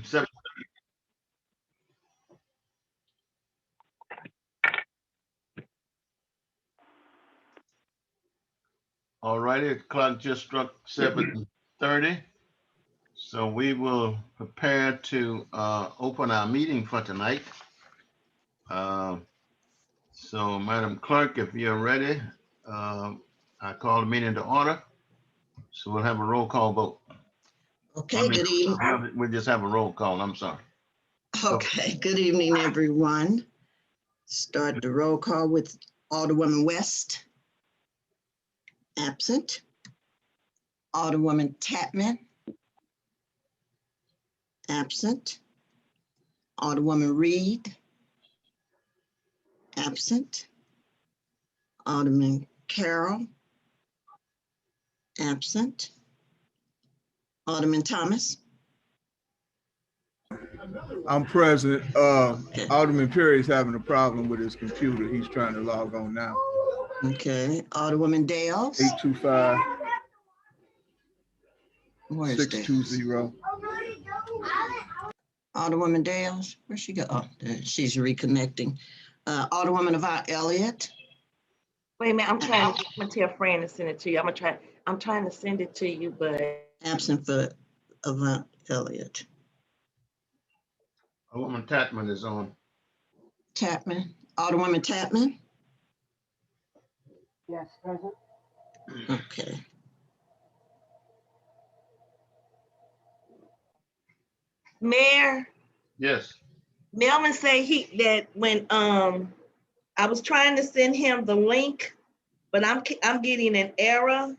7. All righty, the clock just struck 7:30. So we will prepare to open our meeting for tonight. So Madam Clerk, if you're ready, I call the meeting to order. So we'll have a roll call vote. Okay, good evening. We'll just have a roll call, I'm sorry. Okay, good evening, everyone. Start the roll call with Alderwoman West. Absent. Alderwoman Tapman. Absent. Alderwoman Reed. Absent. Alderman Carroll. Absent. Alderman Thomas. I'm present. Alderman Perry is having a problem with his computer. He's trying to log on now. Okay, Alderwoman Dales. 825 Where's 620. Alderwoman Dales, where'd she go? Oh, there, she's reconnecting. Alderwoman Avant Elliott. Wait a minute, I'm trying to tell Fran to send it to you. I'm trying to send it to you, but. Absent for Avant Elliott. Alderwoman Tatman is on. Tapman, Alderwoman Tapman. Yes, present. Okay. Mayor, Yes. Melvin said that when I was trying to send him the link, but I'm getting an error.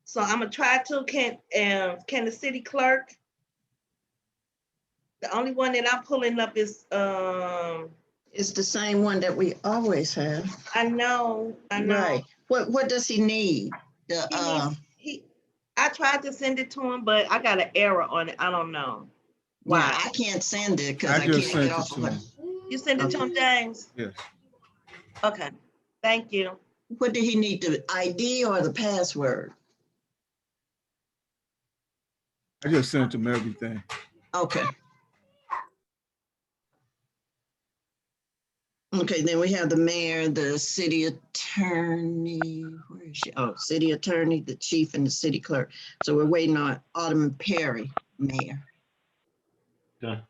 So I'm gonna try to, can the city clerk? The only one that I'm pulling up is It's the same one that we always have. I know. Right. What does he need? I tried to send it to him, but I got an error on it. I don't know why. Yeah, I can't send it because I just can't get sent it off to of it. him. You send it to him, James? Yes. Okay. Thank you. What did he need, the ID or the password? I just sent him everything. Okay. Okay, then we have the mayor, the city attorney. Where is she? Oh, city attorney, the chief, and the city clerk. So we're waiting on Alderman Perry, mayor. Okay.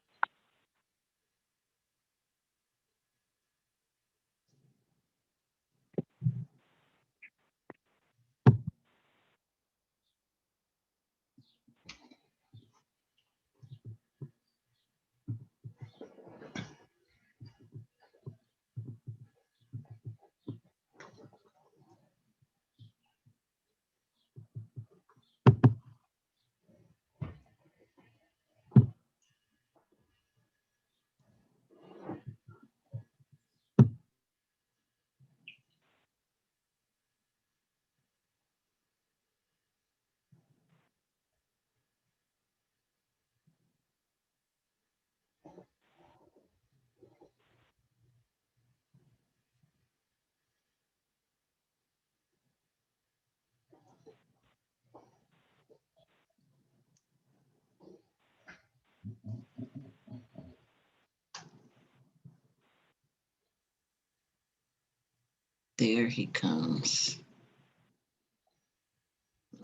There he comes.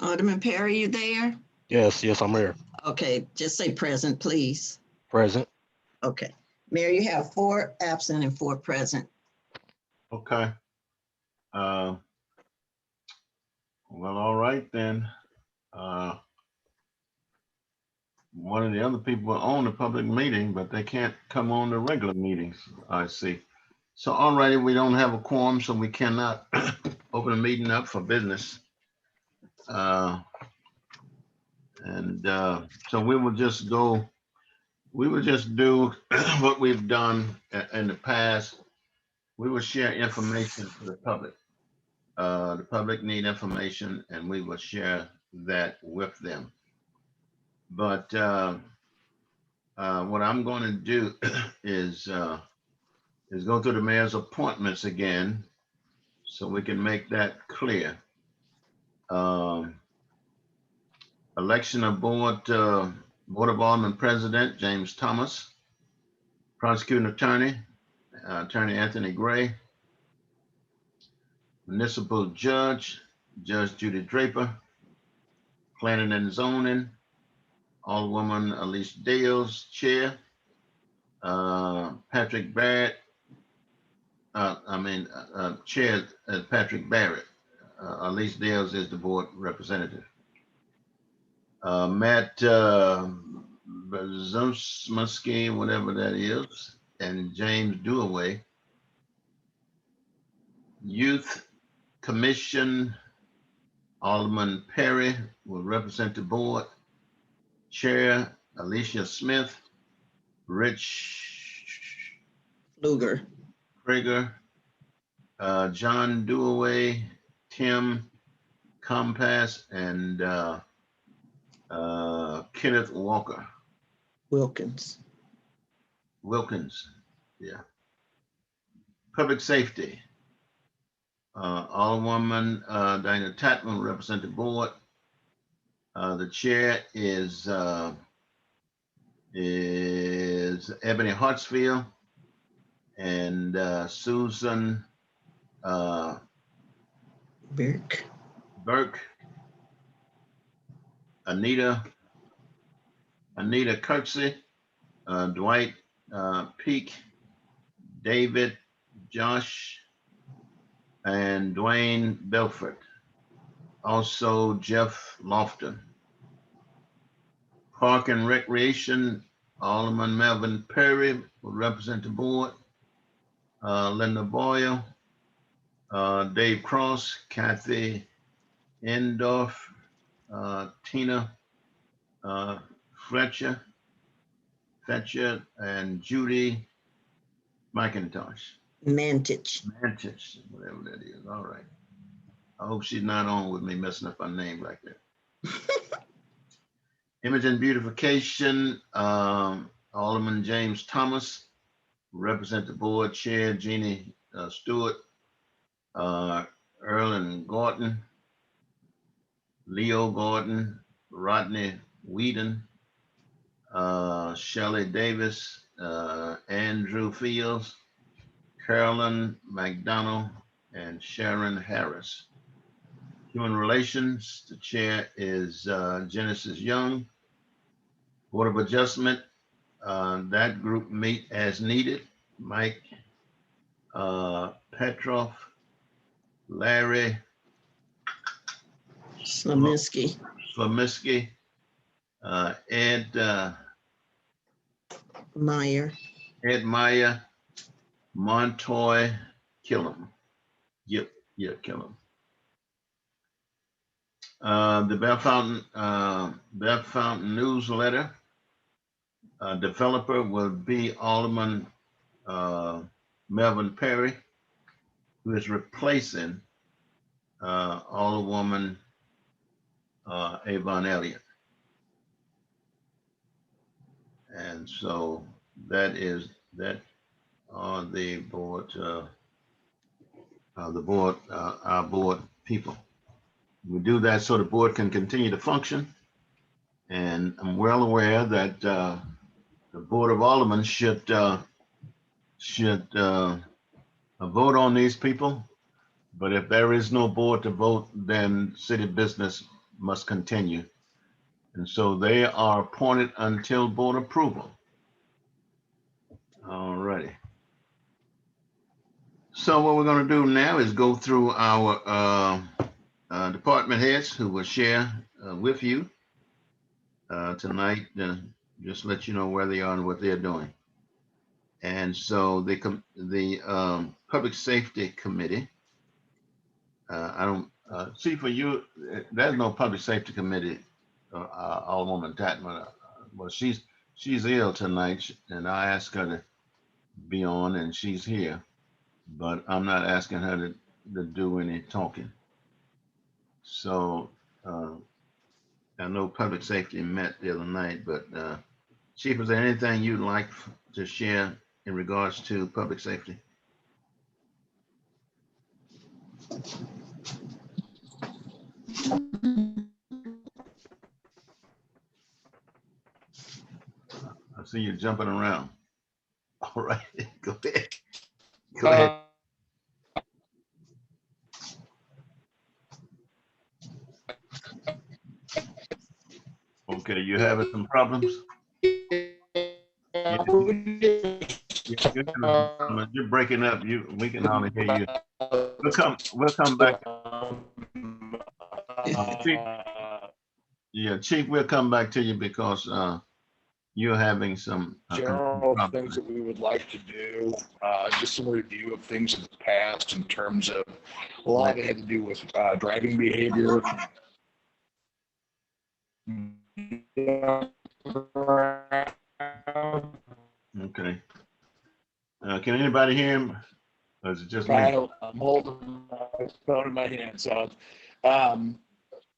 Alderman Perry, you there? Yes, I'm here. Okay, just say present, please. Present. Okay. Mayor, you have 4 absent and 4 present. Okay. Well, all right then. One of the other people own the public meeting, but they can't come on the regular meetings, I see. So all righty, we don't have a quorum, so we cannot open the meeting up for business. So we will just do what we've done in the past. We will share information to the public. The public need information and we will share that with them. But what I'm going to do is go through the mayor's appointments again so we can make that clear. Election of board Board of Alderman President, James Thomas. Prosecuting Attorney, Attorney Anthony Gray. Municipal Judge, Judge Judy Draper. Planning and Zoning, Alderwoman Elise Dales, Chair. Patrick Barrett, Chair Patrick Barrett. Elise Dales is the board representative. Matt Brzezinski, whatever that is, and James Duaway. Youth Commission, Alderman Perry will represent the board. Chair, Alicia Smith. Rich Luger. Prager, John Duaway, Tim Compass, and Kenneth Walker. Wilkins. Yeah. Public Safety, Alderwoman Diana Tatman will represent the board. The chair is Ebony Hartsfield, and Susan Burke, Anita Kirksey, Dwight Peak, David, Josh, and Dwayne Belfort. Also Jeff Lofton. Park and Recreation, Alderman Melvin Perry will represent the board. Linda Boyle, Dave Cross, Kathy Endorf, Tina Fletcher, and Judy McIntosh. Mantich, whatever that is. All right. I hope she's not on with me messing up her name like that. Image and Beautification, Alderman James Thomas, represent the board. Chair Jeannie Stewart, Erlen Gordon, Leo Gordon, Rodney Whedon, Shelley Davis, Andrew Fields, Carolyn McDonald, and Sharon Harris. Human Relations, the chair is Genesis Young. Board of Adjustment, that group meet as needed. Mike Petroff, Larry Slamiski, Ed Meyer, Montoy, Killam. Killam. The Bell Fountain newsletter, developer will be Alderman Melvin Perry, who is replacing Alderwoman Avon Elliott. And so that are the board, our board people. We do that so the board can continue to function. And I'm well aware that the Board of Aldermen should vote on these people. But if there is no board to vote, then city business must continue. And so they are appointed until board approval. All righty. So what we're going to do now is go through our department heads who will share with you tonight, just let you know where they are and what they're doing. And so the Public Safety Committee, I don't see for you, there's no Public Safety Committee, Alderwoman Tatman. Well, she's ill tonight, and I asked her to be on, and she's here, but I'm not asking her to do any talking. So I know Public Safety met the other night, but Chief, is there anything you'd like to share in regards to public safety? see you jumping around. All right, go ahead. Go ahead. Okay, you having some problems? You're breaking up. We can hardly hear you. We'll come back. Chief, yeah, Chief, we'll come back to you because you're having some general things that we would like to do. Just some review of things in the past in terms of a lot of it had to do with driving behavior. Okay. Can anybody hear him? Or is it just me? I'm holding my phone in my hand, so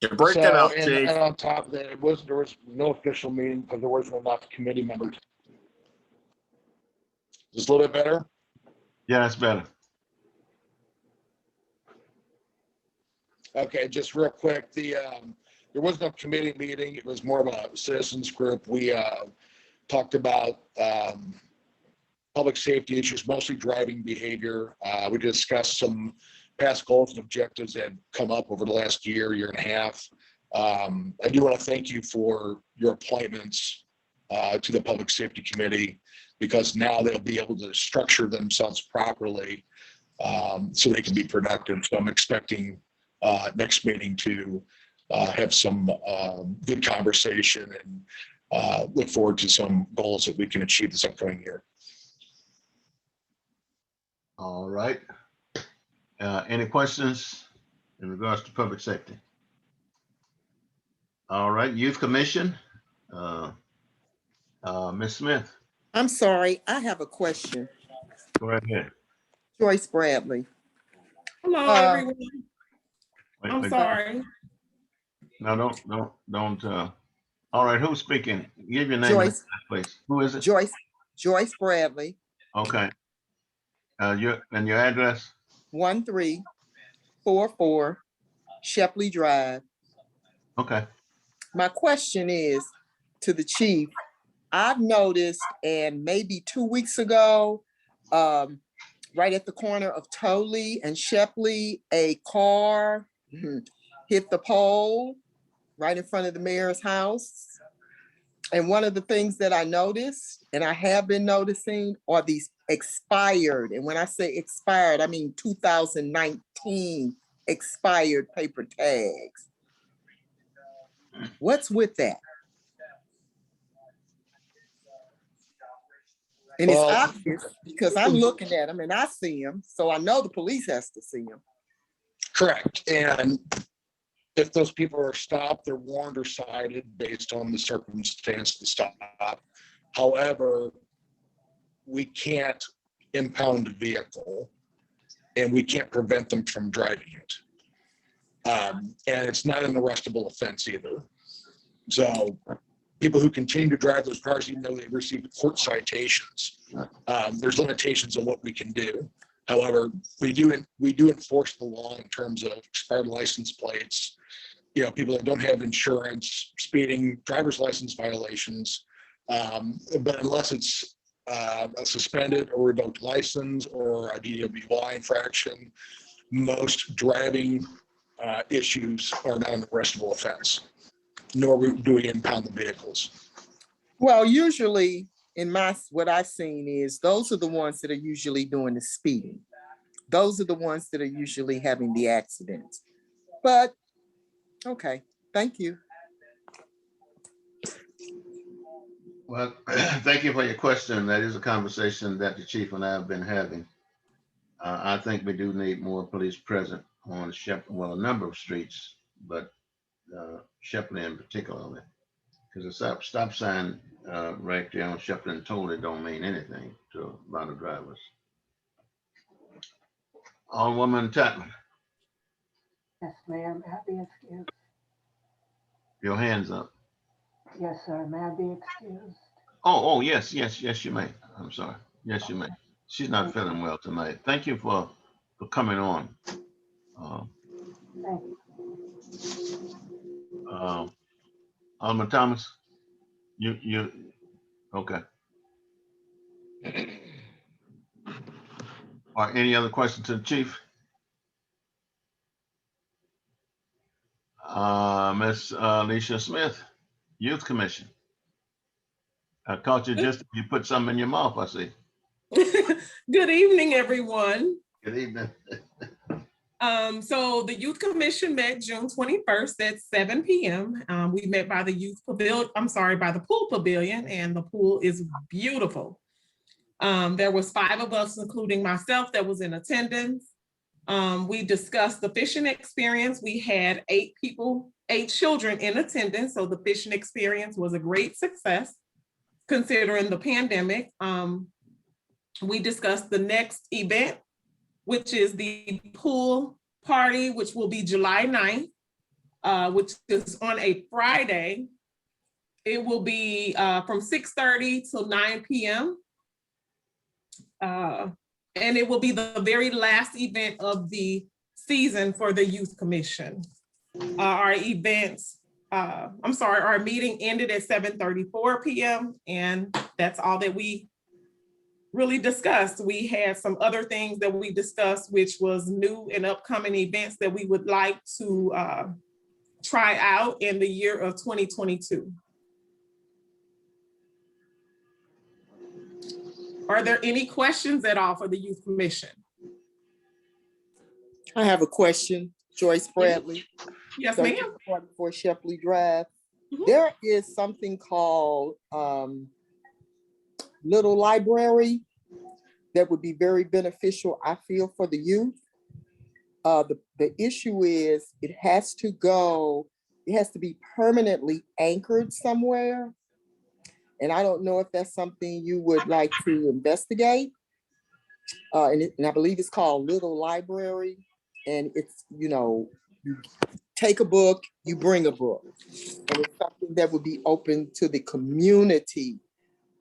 You're breaking up, and Chief. on top of that, there was no official meeting because there wasn't enough committee members. Just a little bit better. Yeah, that's better. Okay, just real quick, there was no committee meeting. It was more of a citizens group. We talked about public safety issues, mostly driving behavior. We discussed some past goals and objectives that had come up over the last year and a half. I do want to thank you for your appointments to the Public Safety Committee, because now they'll be able to structure themselves properly so they can be productive. So I'm expecting next meeting to have some good conversation and look forward to some goals that we can achieve this upcoming year. All right. Any questions in regards to public safety? All right, Youth Commission, Ms. Smith, I'm sorry, I have a question. go right ahead. Joyce Bradley. Hello, everyone. Wait, I'm wait. sorry. No, don't. All right, who's speaking? Give your name, Joyce, please. Who is it? Joyce Bradley, Okay. Your address? 1344 Shepley Drive. Okay. My question is to the chief. I've noticed, and maybe 2 weeks ago, right at the corner of Tolley and Shepley, a car hit the pole right in front of the mayor's house. And one of the things that I noticed, and I have been noticing, are these expired. And when I say expired, I mean 2019 expired paper tags. What's with that? And it's obvious because I'm looking at them and I see them. So I know the police has to see them. Correct. And if those people are stopped, they're warned or cited based on the circumstance to stop. However, we can't impound a vehicle and we can't prevent them from driving it. And it's not an arrestable offense either. So people who continue to drive those cars, even though they've received court citations, there's limitations on what we can do. However, we do enforce the law in terms of expired license plates, people that don't have insurance, speeding, driver's license violations. But unless it's a suspended or revoked license or a DWI infraction, most driving issues are not an arrestable offense, nor do we impound the vehicles. Well, usually in what I've seen is those are the ones that are usually doing the speeding. Those are the ones that are usually having the accidents. But okay, thank you. Well, thank you for your question. That is a conversation that the chief and I have been having. I think we do need more police present on a number of streets, but Shepley in particular, because the stop sign right there on Shepley and Tolley don't mean anything to a lot of drivers. Alderwoman Tatman. Yes, Mayor, may I be excused? Your hands up. Yes, sir, may I be excused? Oh, yes, you may. I'm sorry. Yes, you may. She's not feeling well tonight. Thank you for coming on. Thank you. Alderman Thomas, you, okay. Or any other questions to the chief? Miss Alicia Smith, Youth Commission. I caught you just, you put something in your mouth, I see. Good evening, everyone. Good evening. So the Youth Commission met June 21st at 7 p.m. We met by the Youth Pavilion, by the Pool Pavilion, and the pool is beautiful. There was 5 of us, including myself, that was in attendance. We discussed the fishing experience. We had 8 children in attendance, so the fishing experience was a great success considering the pandemic. We discussed the next event, which is the pool party, which will be July 9th, which is on a Friday. It will be from 6:30 till 9 p.m. And it will be the very last event of the season for the Youth Commission. Our meeting ended at 7:34 p.m. and that's all that we really discussed. We had some other things that we discussed, which was new and upcoming events that we would like to try out in the year of 2022. Are there any questions at all for the Youth Commission? I have a question, Joyce Bradley. Yes, ma'am. 1344 Shepley Drive. Mhm. There is something called Little Library that would be very beneficial, I feel, for the youth. The issue is it has to be permanently anchored somewhere. And I don't know if that's something you would like to investigate. And I believe it's called Little Library. And it's, you take a book, you bring a book. And it's something that would be open to the community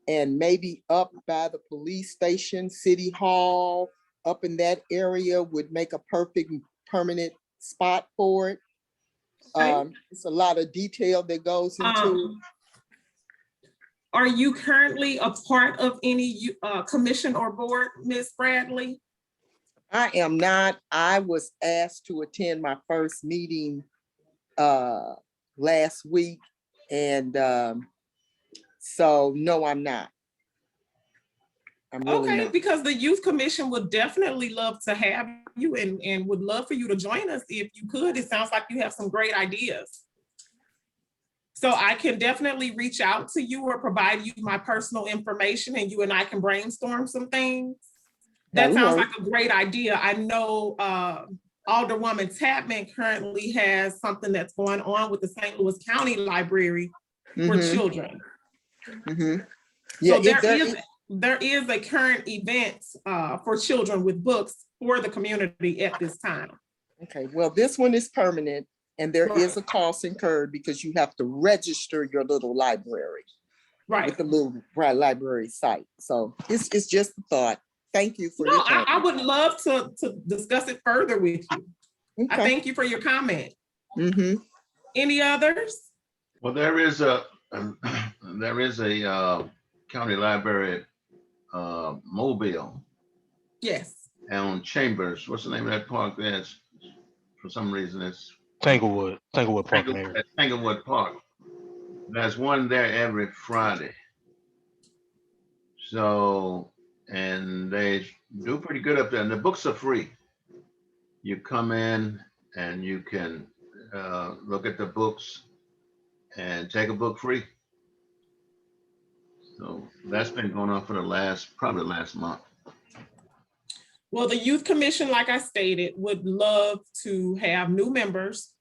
and maybe up by the police station, City Hall, up in that area would make a perfect permanent spot for it. It's a lot of detail that goes into it. Are you currently a part of any commission or board, Ms. Bradley? I am not. I was asked to attend my first meeting last week. And so no, I'm not. I'm really Okay, not. because the Youth Commission would definitely love to have you and would love for you to join us if you could. It sounds like you have some great ideas. So I can definitely reach out to you or provide you my personal information and you and I can brainstorm some things. That sounds like a great idea. I know Alderwoman Tapman currently has something that's going on with the St. Louis County Library for children. Yeah, so there is a current event for children with books for the community at this time. Okay, well, this one is permanent and there is a cost incurred because you have to register your little library with the little library site. So it's just a thought. Thank you for your time. I would love to discuss it further with you. Okay. I thank you for your comment. Any others? Well, there is a county library mobile. Yes. On Chambers. What's the name of that park? There's for some reason it's Tanglewood Park. Tanglewood Park. There's one there every Friday. So, and they do pretty good up there. And the books are free. You come in and you can look at the books and take a book free. So that's been going on for probably the last month. Well, the Youth Commission, like I stated, would love to have new members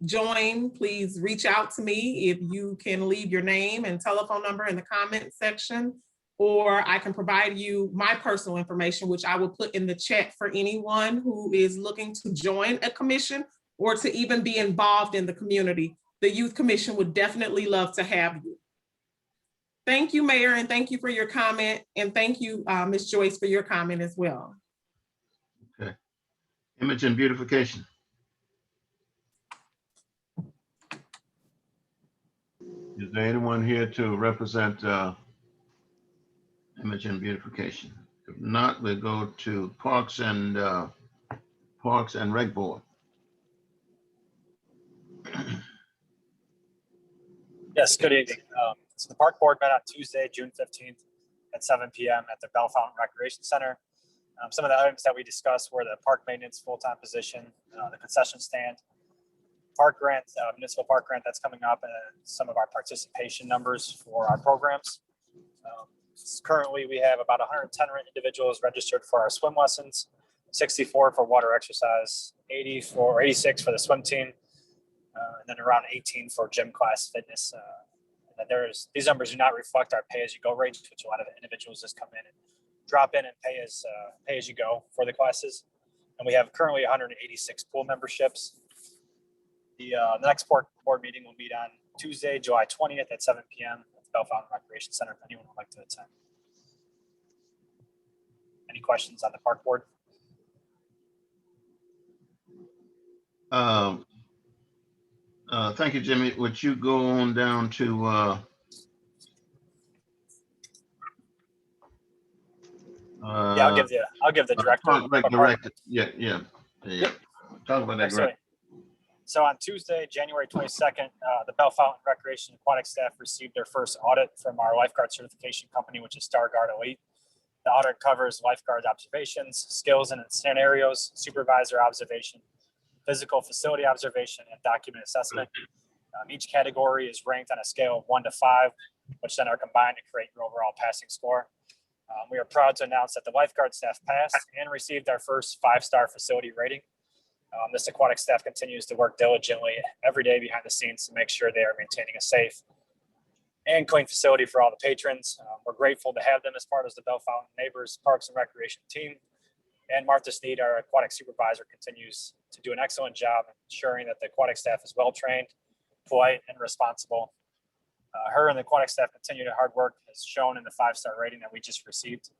join. Please reach out to me if you can leave your name and telephone number in the comment section, or I can provide you my personal information, which I will put in the chat for anyone who is looking to join a commission or to even be involved in the community. The Youth Commission would definitely love to have you. Thank you, Mayor, and thank you for your comment. And thank you, Ms. Joyce, for your comment as well. Okay. Image and beautification. Is there anyone here to represent image and beautification? If not, we'll go to Parks and Rec Board. Yes, good evening. So the park board met on Tuesday, June 15th at 7 p.m. at the Bell Fountain Recreation Center. Some of the items that we discussed were the park maintenance full-time position, the concession stand, park grant, municipal park grant that's coming up, and some of our participation numbers for our programs. Currently, we have about 110 individuals registered for our swim lessons, 64 for water exercise, 86 for the swim team, and then around 18 for gym class fitness. And these numbers do not reflect our pay-as-you-go rates, which a lot of individuals just come in and drop in and pay as you go for the classes. And we have currently 186 pool memberships. The next board meeting will meet on Tuesday, July 20th at 7 p.m. at the Bell Fountain Recreation Center if anyone would like to attend. Any questions on the park board? Thank you, Jimmy. Would you go on down to Yeah, I'll give the director. Director. Yeah. Talk about that. Absolutely. So on Tuesday, January 22nd, the Bell Fountain Recreation Aquatic staff received their first audit from our lifeguard certification company, which is StarGuard Elite. The audit covers lifeguard observations, skills and scenarios, supervisor observation, physical facility observation, and document assessment. Each category is ranked on a scale of 1 to 5, which then are combined to create your overall passing score. We are proud to announce that the lifeguard staff passed and received our first 5-star facility rating. This aquatic staff continues to work diligently every day behind the scenes to make sure they are maintaining a safe and clean facility for all the patrons. We're grateful to have them as part of the Bell Fountain Neighbors Parks and Recreation team. And Martha Sneed, our aquatic supervisor, continues to do an excellent job ensuring that the aquatic staff is well trained, polite, and responsible. Her and the aquatic staff continue their hard work as shown in the 5-star rating that we just received.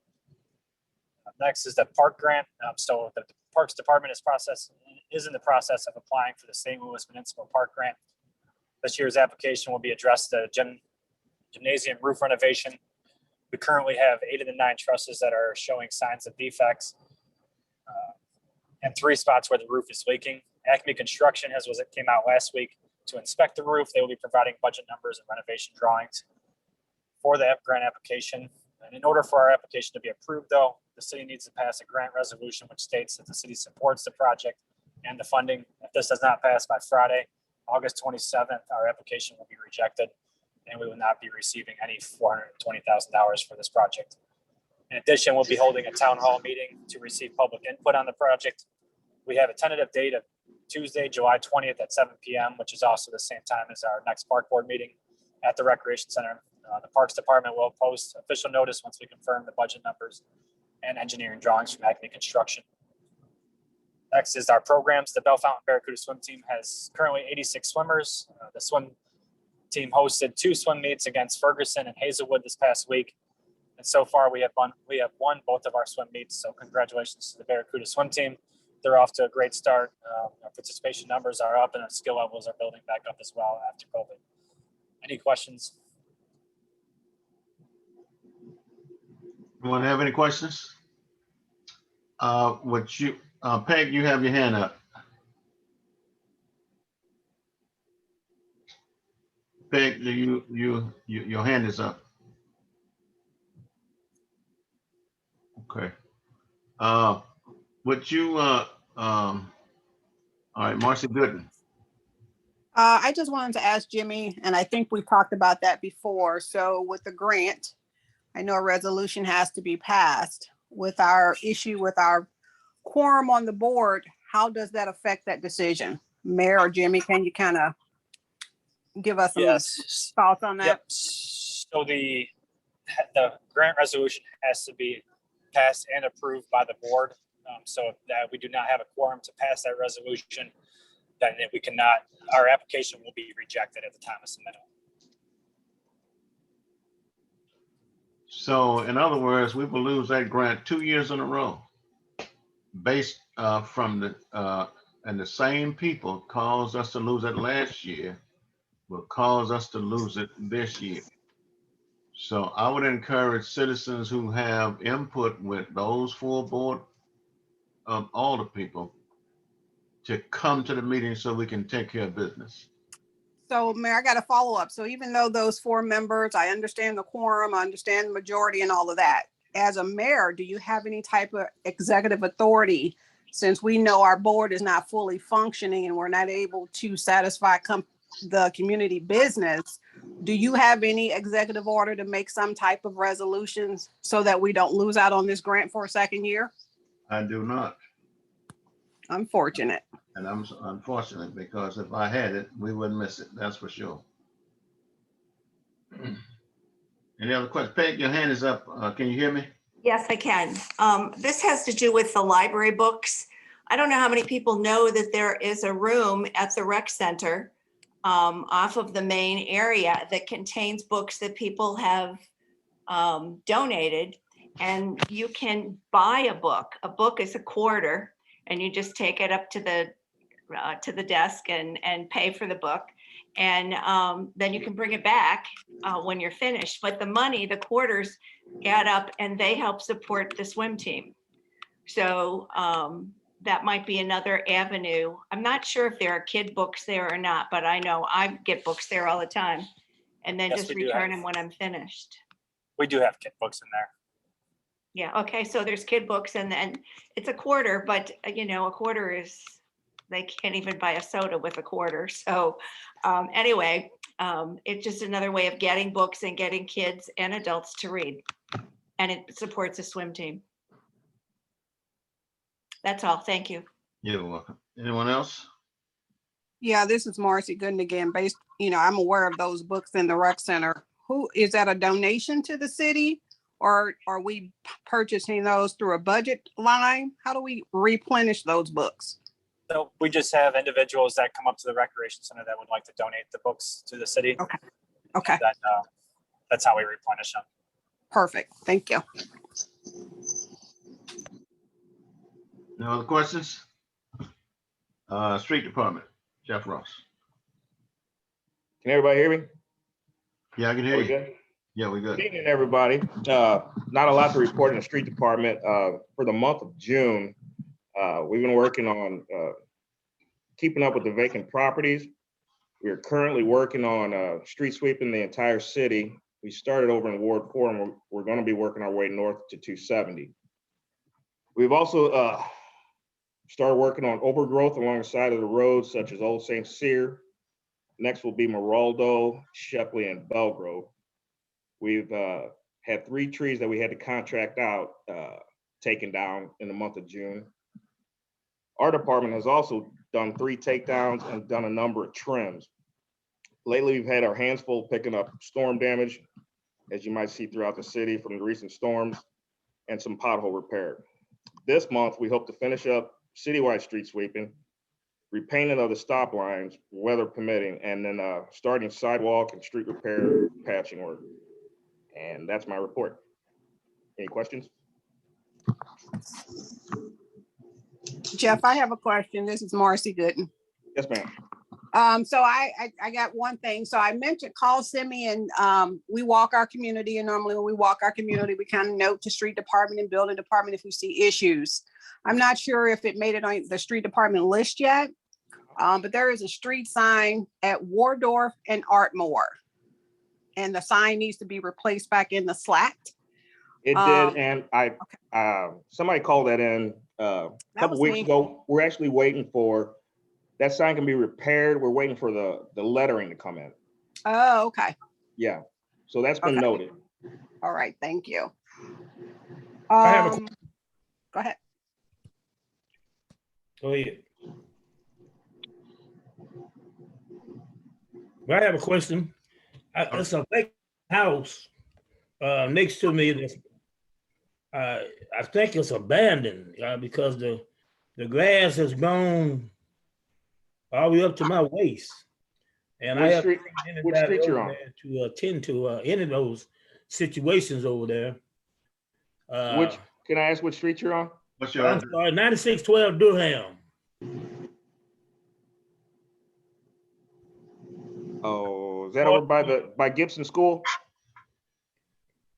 Next is the park grant. So the Parks Department is in the process of applying for the St. Louis Municipal Park Grant. This year's application will be addressed to gymnasium roof renovation. We currently have 8 of the 9 trusses that are showing signs of defects, and 3 spots where the roof is leaking. Acme Construction came out last week to inspect the roof. They will be providing budget numbers and renovation drawings for the grant application. And in order for our application to be approved, though, the city needs to pass a grant resolution which states that the city supports the project and the funding. If this does not pass by Friday, August 27th, our application will be rejected and we will not be receiving any $420,000 for this project. In addition, we'll be holding a town hall meeting to receive public input on the project. We have a tentative date of Tuesday, July 20th at 7 p.m., which is also the same time as our next park board meeting at the Recreation Center. The Parks Department will post official notice once we confirm the budget numbers and engineering drawings from Acme Construction. Next is our programs. The Bell Fountain Barracuda swim team has currently 86 swimmers. The swim team hosted 2 swim meets against Ferguson and Hazelwood this past week. And so far we have won both of our swim meets. So congratulations to the Barracuda swim team. They're off to a great start. Our participation numbers are up and our skill levels are building back up as well after COVID. Any questions? Anyone have any questions? Peg, you have your hand up. Peg, your hand is up. Okay. All right, Marcy Gooden. I just wanted to ask Jimmy, and I think we talked about that before. So with the grant, I know a resolution has to be passed. With our issue with our quorum on the board, how does that affect that decision? Mayor or Jimmy, can you kind of give us some thoughts on that? Yep. So the grant resolution has to be passed and approved by the board. So if that we do not have a quorum to pass that resolution, then our application will be rejected at the time of submittal. So in other words, we will lose that grant 2 years in a row based and the same people caused us to lose it last year will cause us to lose it this year. So I would encourage citizens who have input with those full board of all the people to come to the meeting so we can take care of business. So Mayor, I got a follow up. So even though those 4 members, I understand the quorum, I understand the majority and all of that. As a mayor, do you have any type of executive authority, since we know our board is not fully functioning and we're not able to satisfy the community business? Do you have any executive order to make some type of resolutions so that we don't lose out on this grant for a second year? I do not. Unfortunate. And I'm unfortunate, because if I had it, we wouldn't miss it. That's for sure. Any other questions? Peg, your hand is up. Can you hear me? Yes, I can. This has to do with the library books. I don't know how many people know that there is a room at the rec center off of the main area that contains books that people have donated, and you can buy a book. A book is $1.25, and you just take it up to the desk and pay for the book. And then you can bring it back when you're finished. But the money, the quarters add up, and they help support the swim team. So that might be another avenue. I'm not sure if there are kid books there or not, but I know I get books there all the time, and then Yes, just we do return have- them when I'm finished. We do have kid books in there. Yeah, okay, so there's kid books, and then it's $1.25, but $1.25 is, they can't even buy a soda with $1.25. So anyway, it's just another way of getting books and getting kids and adults to read. And it supports a swim team. That's all, thank you. You're welcome. Anyone else? Yeah, this is Marcy Gooden again. I'm aware of those books in the rec center. Who is that, a donation to the city, or are we purchasing those through a budget line? How do we replenish those books? So we just have individuals that come up to the recreation center that would like to donate the books to the city. Okay. Okay. Then, that's how we replenish them. Perfect. Thank you. No other questions? Street Department, Jeff Ross. Can everybody hear me? Yeah, I can hear We you. good? Yeah, we're good. Good evening, everybody. Not a lot to report in the street department. For the month of June, we've been working on keeping up with the vacant properties. We are currently working on street sweeping the entire city. We started over in Ward 4, and we're going to be working our way north to 270. We've also started working on overgrowth along the side of the road, such as Old St. Cyr. Next will be Maraldo, Shepley, and Belgrove. We've had 3 trees that we had to contract out taken down in the month of June. Our department has also done 3 takedowns and done a number of trims. Lately, we've had our hands full picking up storm damage, as you might see throughout the city from the recent storms, and some pothole repair. This month, we hope to finish up citywide street sweeping, repainting of the stop lines, weather permitting, and then starting sidewalk and street repair patching work. And that's my report. Any questions? Jeff, I have a question. This is Marcy Gooden. Yes, ma'am. So I got one thing. So I mentioned call Simeon. We walk our community, and normally when we walk our community, we kind of note to street department and building department if we see issues. I'm not sure if it made it on the street department list yet, but there is a street sign at Wardorf and Artmore, and the sign needs to be replaced back in the slat. It did, and somebody called that in a couple weeks ago. We're actually waiting for that sign can be repaired. We're waiting for the lettering to come in. Oh, okay. Yeah, so that's been noted. All right, thank you. I have a Go ahead. Go ahead. Well, I have a question. It's a big house next to me. That's, I think it's abandoned because the grass has grown all the way up to my waist, and Which I have street- which street you're on? to attend to any of those situations over there. Which can I ask which street you're on? What's I'm sorry, 9612 Durham. Oh, is that over by Gibson School?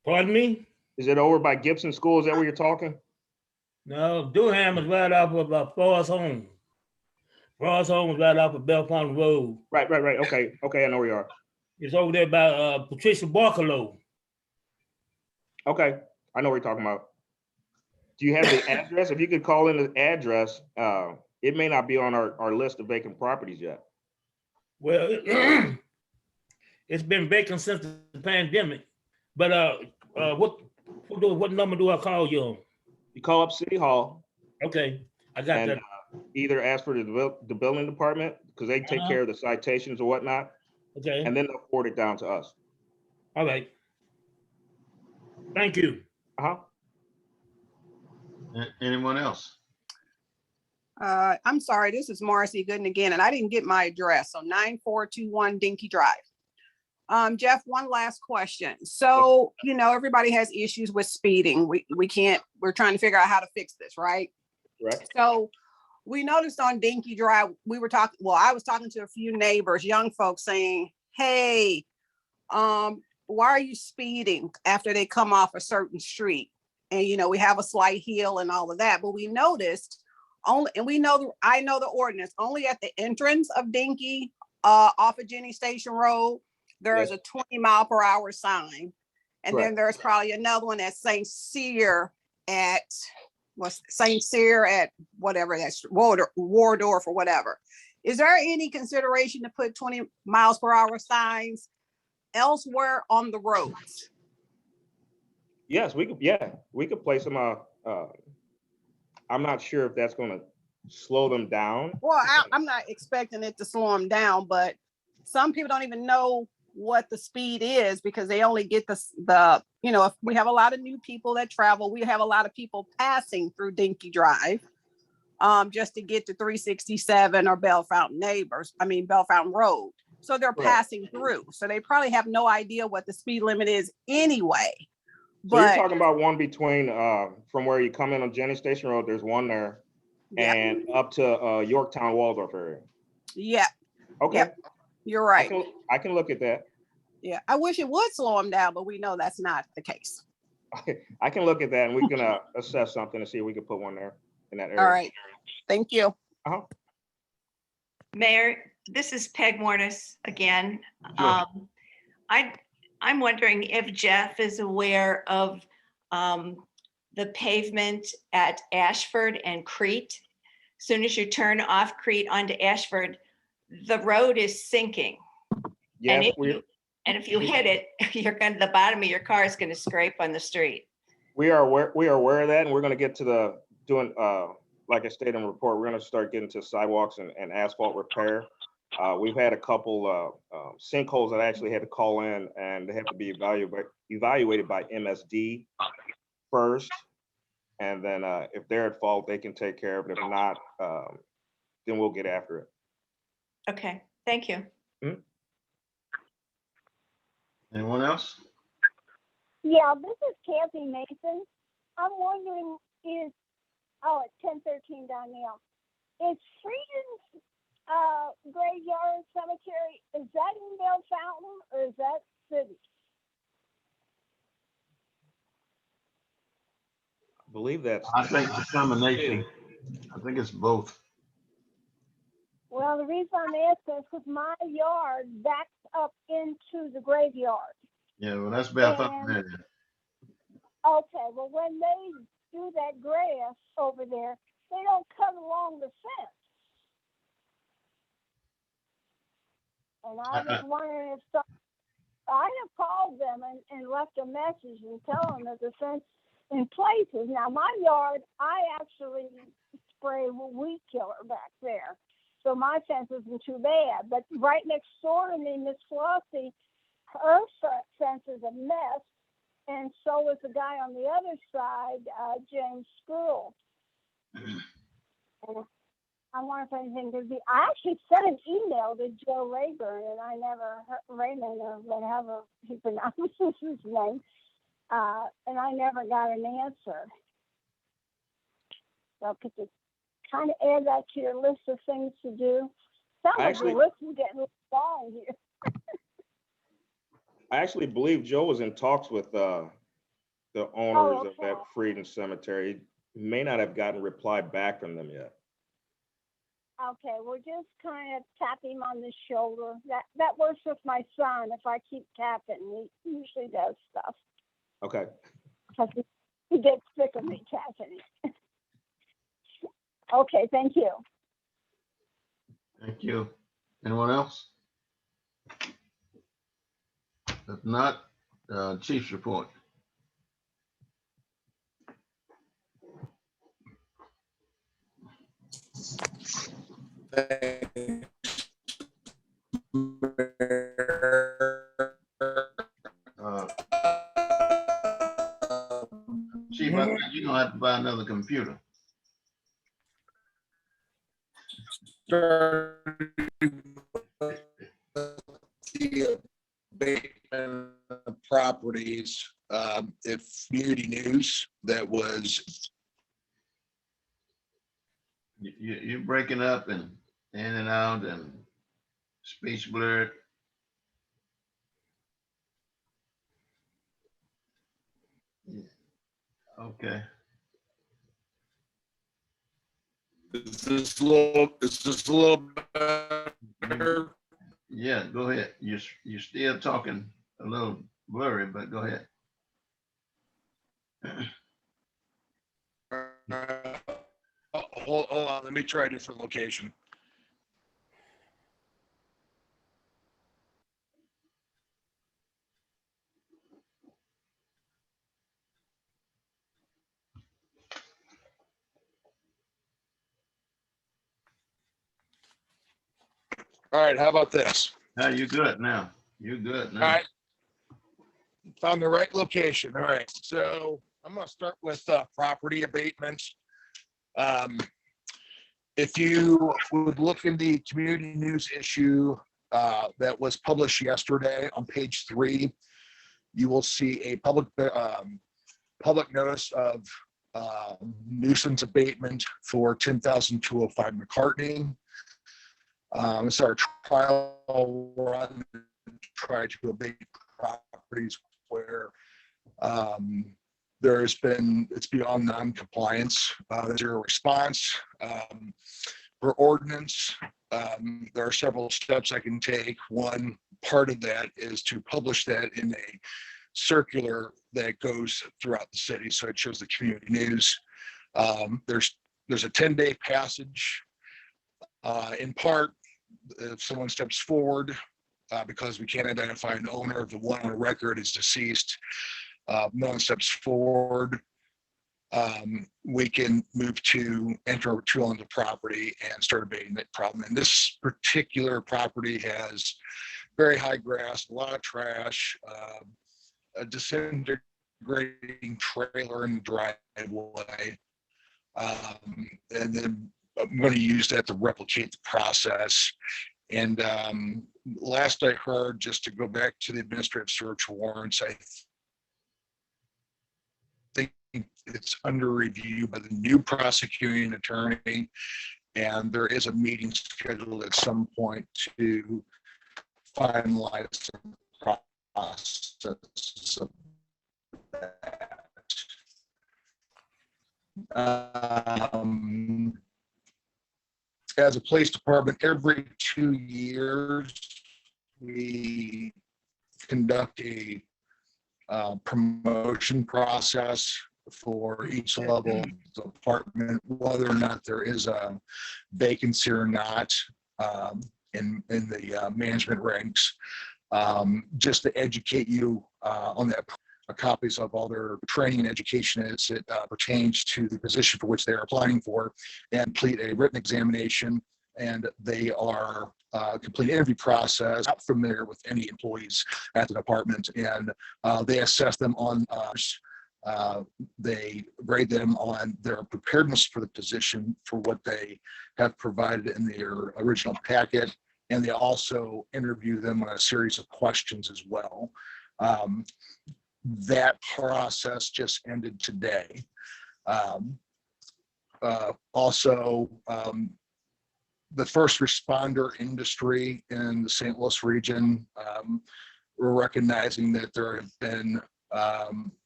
Pardon me? Is it over by Gibson School? Is that where you're talking? No, Durham is right off of Forest Home. Forest Home is right off of Bellefonte Road. Right. Okay, I know where you are. It's over there by Patricia Barcalow. Okay, I know what you're talking about. Do you have the address? If you could call in the address, it may not be on our list of vacant properties yet. Well, it's been vacant since the pandemic. But what number do I call you on? You call up City Hall. Okay, I got and that. Either ask for the building department, because they take care of the citations or whatnot. Okay. And then they'll forward it down to us. All right. Thank you. Anyone else? I'm sorry, this is Marcy Gooden again, and I didn't get my address. So 9421 Dinky Drive. Jeff, one last question. So, everybody has issues with speeding. We're trying to figure out how to fix this, right? Right. So we noticed on Dinky Drive, I was talking to a few neighbors, young folks saying, hey, why are you speeding after they come off a certain street? And, we have a slight hill and all of that, but we noticed I know the ordinance, only at the entrance of Dinky, off of Jenny Station Road, there is a 20-mile-per-hour sign. And then there's probably another one at St. Cyr at whatever that's Wardorf or whatever. Is there any consideration to put 20 miles per hour signs elsewhere on the roads? Yes, we could place them. I'm not sure if that's going to slow them down. Well, I'm not expecting it to slow them down, but some people don't even know what the speed is because they only get if we have a lot of new people that travel, we have a lot of people passing through Dinky Drive just to get to 367 or Bellefonte Road. So they're passing through. So they probably have no idea what the speed limit is anyway. So you're talking about one between from where you come in on Jenny Station Road, there's one there, and up to Yorktown Waldorf area. Yeah. Okay. Yep. You're right. I can look at that. Yeah, I wish it would slow them down, but we know that's not the case. I can look at that, and we can assess something to see if we can put one there in that area. All right. Thank you. Mayor, this is Peg Mortis again. I'm wondering if Jeff is aware of the pavement at Ashford and Crete. As soon as you turn off Crete onto Ashford, the road is sinking. Yes, and if you hit it, the bottom of your car is going to scrape on the street. We are aware of that, and we're going to get to doing like I stated in the report, we're going to start getting to sidewalks and asphalt repair. We've had a couple sinkholes that I actually had to call in, and they have to be evaluated by MSD first. And then if they're at fault, they can take care of it. If not, then we'll get after it. Okay, thank you. Anyone else? Yeah, this is Kathy Mason. I'm wondering at 1013 Donnell, is Freedom's graveyard cemetery, is that in Bellefonte or is that city? I believe that's. I think the combination. I think it's both. Well, the reason I'm asking is because my yard backs up into the graveyard. Yeah, well, that's Bellefonte. Okay, well, when they do that grass over there, they don't cut along the fence. And I was wondering if I have called them and left a message and tell them that the fence in places. Now, my yard, I actually spray weed killer back there. So my fence isn't too bad. But right next door to me, Miss Flossie, her fence is a mess. And so is the guy on the other side, James Spruill. And I wonder if anything could be. I actually sent an email to Joe Rayburn, and I never heard Raymond or whatever he pronounces his name, and I never got an answer. So could you kind of add that to your list of things to do? Sounds like your list is getting long here. I actually believe Joe was in talks with the owners Oh, of that Freedom Cemetery. May not have gotten a reply back from them yet. Okay, we'll just kind of tap him on the shoulder. That works with my son. If I keep tapping, he usually does stuff. Okay. Because he gets sick of me tapping him. Okay, thank you. Thank you. Anyone else? If not, Chief's report. Chief, I think you're gonna have to buy another computer. The abatement of properties, if community news that was. You're breaking up and in and out and speech blurred. Yeah. Okay. Is this a little better? Yeah, go ahead. You're still talking a little blurry, but go ahead. Hold on, let me try a different location. All right, how about this? Now you're good now. You're good now. All right, found the right location. All right, so I'm gonna start with property abatements. If you would look in the community news issue that was published yesterday on page 3, you will see a public notice of nuisance abatement for 10,205 McCartney. It's our trial run to try to abate properties where it's beyond non-compliance. There's zero response. For ordinance, there are several steps I can take. One part of that is to publish that in a circular that goes throughout the city, so it shows the community news. There's a 10-day passage. In part, if someone steps forward, because we can't identify an owner, the one on record is deceased, no one steps forward, we can move to enter on the property and start abating that problem. And this particular property has very high grass, a lot of trash, a disintegrating trailer in the driveway. And then I'm going to use that to replicate the process. And last I heard, just to go back to the administrative search warrants, I think it's under review by the new prosecuting attorney, and there is a meeting scheduled at some point to finalize the process of that. As a police department, every 2 years, we conduct a promotion process for each level of the department, whether or not there is a vacancy or not in the management ranks, just to educate you on that. Copies of all their training and education as it pertains to the position for which they're applying for, and complete a written examination. And they are complete interview process, not familiar with any employees at the department, and they assess them on they grade them on their preparedness for the position for what they have provided in their original packet, and they also interview them on a series of questions as well. That process just ended today. Also, the first responder industry in the St. Louis region, we're recognizing that there have been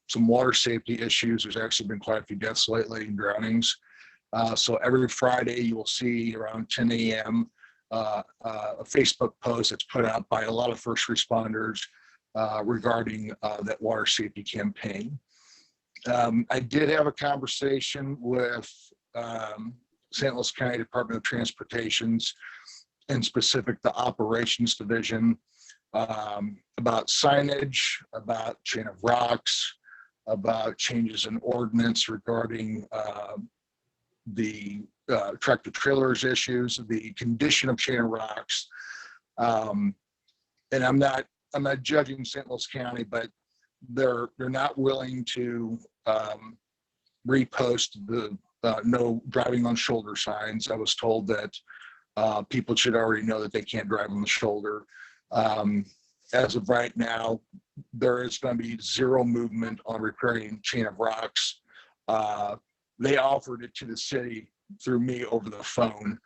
some water safety issues. There's actually been quite a few deaths lately and drownings. So every Friday you will see around 10 a.m. A Facebook post that's put out by a lot of first responders regarding that water safety campaign. I did have a conversation with St. Louis County Department of Transportation's, in specific the operations division, about signage, about chain of rocks, about changes in ordinance regarding the tractor trailers issues, the condition of chain of rocks. And I'm not judging St. Louis County, but they're not willing to repost the no driving on shoulder signs. I was told that people should already know that they can't drive on the shoulder. As of right now, there is going to be zero movement on repairing chain of rocks. They offered it to the city through me over the phone,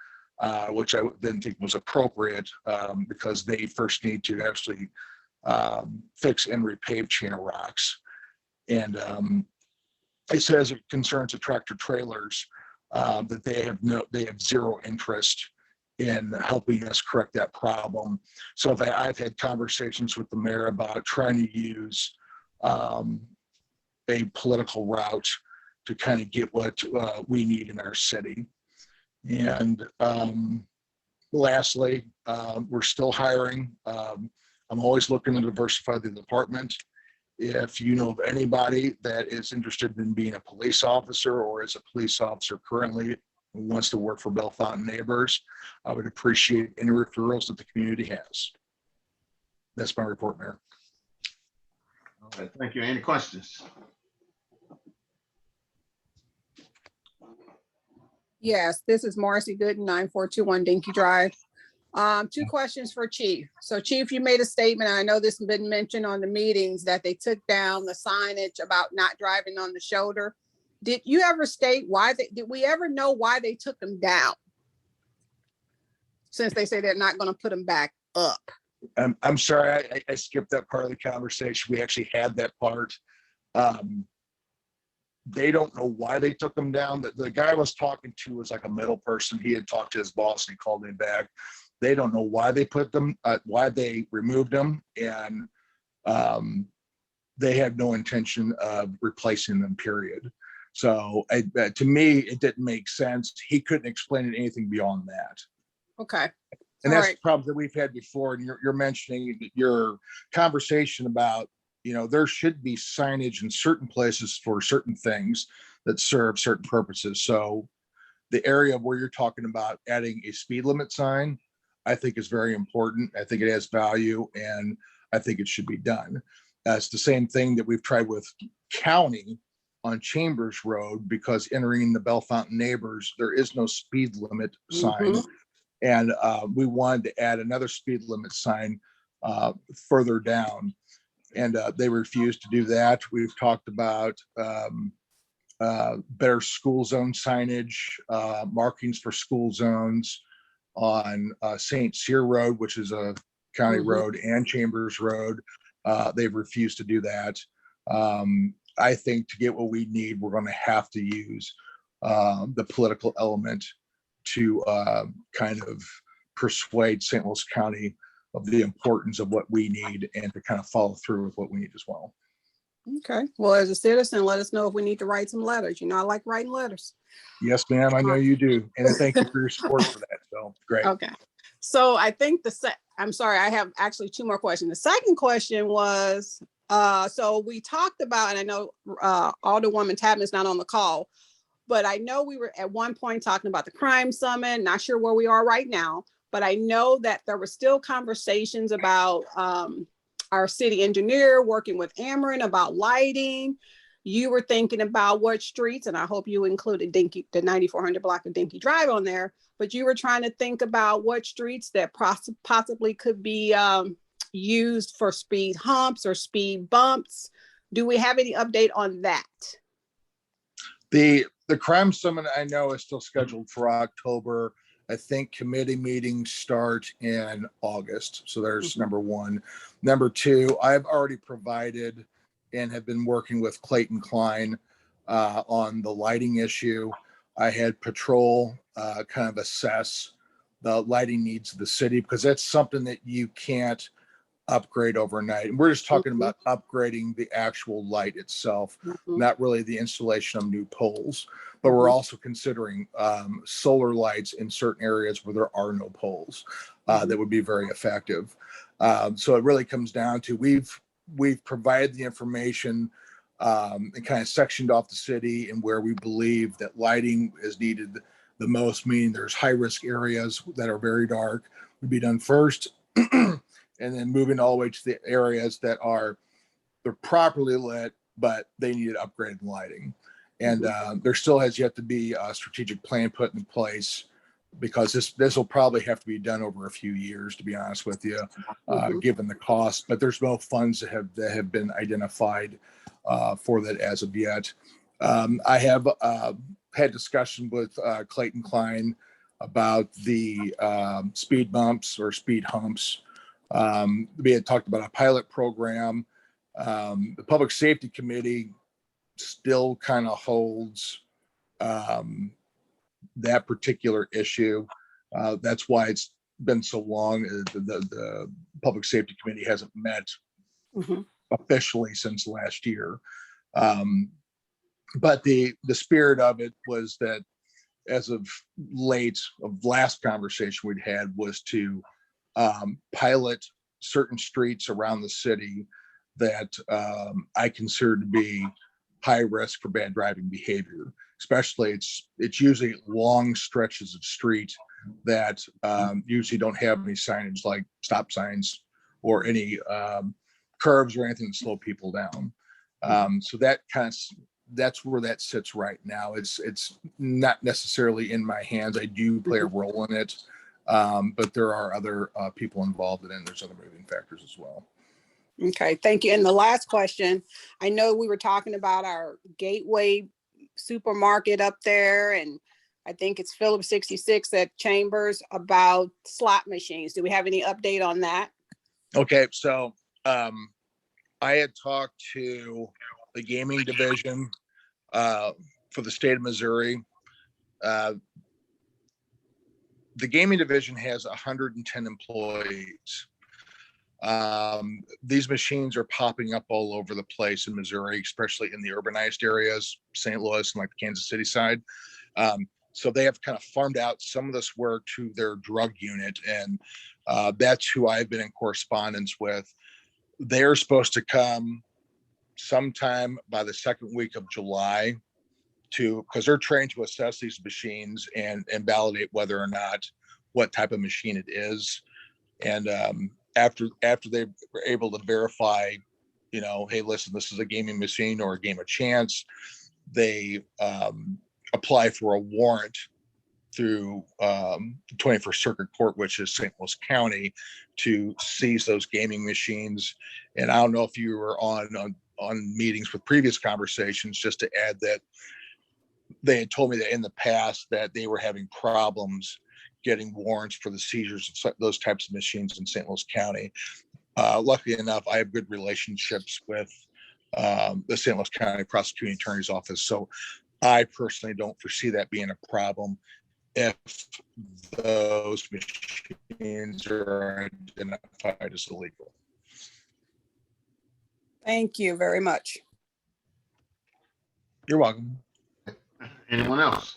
which I didn't think was appropriate because they first need to actually fix and repave chain of rocks. And it says it concerns the tractor trailers that they have zero interest in helping us correct that problem. So I've had conversations with the mayor about trying to use a political route to kind of get what we need in our city. And lastly, we're still hiring. I'm always looking to diversify the department. If you know of anybody that is interested in being a police officer or is a police officer currently who wants to work for Bellefontaine Neighbors, I would appreciate any referrals that the community has. That's my report, Mayor. All right, thank you. Any questions? Yes, this is Marcy Gooden, 9421 Dinky Drive. 2 questions for Chief. So Chief, you made a statement, and I know this has been mentioned on the meetings, that they took down the signage about not driving on the shoulder. Did you ever state why did we ever know why they took them down? Since they say they're not going to put them back up. I'm sorry, I skipped that part of the conversation. We actually had that part. They don't know why they took them down. The guy I was talking to was like a middle person. He had talked to his boss and he called me back. They don't know why they put them, why they removed them, and they had no intention of replacing them, period. So to me, it didn't make sense. He couldn't explain it anything beyond that. Okay. And that's the problem that we've had before. And you're mentioning your conversation about, there should be signage in certain places for certain things that serve certain purposes. So the area where you're talking about adding a speed limit sign, I think is very important. I think it has value, and I think it should be done. That's the same thing that we've tried with county on Chambers Road, because entering the Bellefontaine Neighbors, there is no speed limit sign. And we wanted to add another speed limit sign further down, and they refused to do that. We've talked about better school zone signage, markings for school zones on St. Cyr Road, which is a county road, and Chambers Road. They've refused to do that. I think to get what we need, we're going to have to use the political element to kind of persuade St. Louis County of the importance of what we need and to kind of follow through with what we need as well. Okay. Well, as a citizen, let us know if we need to write some letters. I like writing letters. Yes, ma'am. I know you do. And thank you for your support for that. So great. Okay. So I think I'm sorry, I have actually 2 more questions. The second question was, so we talked about, and I know Alderwoman Tapman is not on the call, but I know we were at one point talking about the crime summit, not sure where we are right now, but I know that there were still conversations about our city engineer working with Ameren about lighting. You were thinking about what streets, and I hope you included the 9400 block of Dinky Drive on there, but you were trying to think about what streets that possibly could be used for speed humps or speed bumps. Do we have any update on that? The crime summit, I know, is still scheduled for October. I think committee meetings start in August. So there's number 1. Number 2, I've already provided and have been working with Clayton Klein on the lighting issue. I had patrol kind of assess the lighting needs of the city, because that's something that you can't upgrade overnight. And we're just talking about upgrading the actual light itself, not really the installation of new poles. But we're also considering solar lights in certain areas where there are no poles that would be very effective. So it really comes down to we've provided the information and kind of sectioned off the city and where we believe that lighting is needed the most, meaning there's high risk areas that are very dark would be done first. And then moving all the way to the areas that they're properly lit, but they needed upgraded lighting. And there still has yet to be a strategic plan put in place, because this will probably have to be done over a few years, to be honest with you, given the cost. But there's no funds that have been identified for that as of yet. I have had discussion with Clayton Klein about the speed bumps or speed humps. We had talked about a pilot program. The Public Safety Committee still kind of holds that particular issue. That's why it's been so long. The Public Safety Committee hasn't met officially since last year. But the spirit of it was that, as of last conversation we'd had, was to pilot certain streets around the city that I consider to be high risk for bad driving behavior. Especially, it's usually long stretches of street that usually don't have any signage like stop signs or any curves or anything to slow people down. So that's where that sits right now. It's not necessarily in my hands. I do play a role in it. But there are other people involved in it, and there's other moving factors as well. Okay, thank you. And the last question, I know we were talking about our Gateway supermarket up there, and I think it's Phillips 66 at Chambers, about slot machines. Do we have any update on that? Okay, so I had talked to the gaming division for the state of Missouri. The gaming division has 110 employees. These machines are popping up all over the place in Missouri, especially in the urbanized areas, St. Louis and like the Kansas City side. So they have kind of farmed out some of this work to their drug unit, and that's who I've been in correspondence with. They're supposed to come sometime by the second week of July because they're trained to assess these machines and validate whether or not what type of machine it is. And after they were able to verify, hey, listen, this is a gaming machine or a game of chance, they apply for a warrant through the 21st Circuit Court, which is St. Louis County, to seize those gaming machines. And I don't know if you were on meetings with previous conversations, just to add that they had told me that in the past that they were having problems getting warrants for the seizures of those types of machines in St. Louis County. Luckily enough, I have good relationships with the St. Louis County Prosecuting Attorney's Office. So I personally don't foresee that being a problem if those machines are identified as illegal. Thank you very much. You're welcome. Anyone else?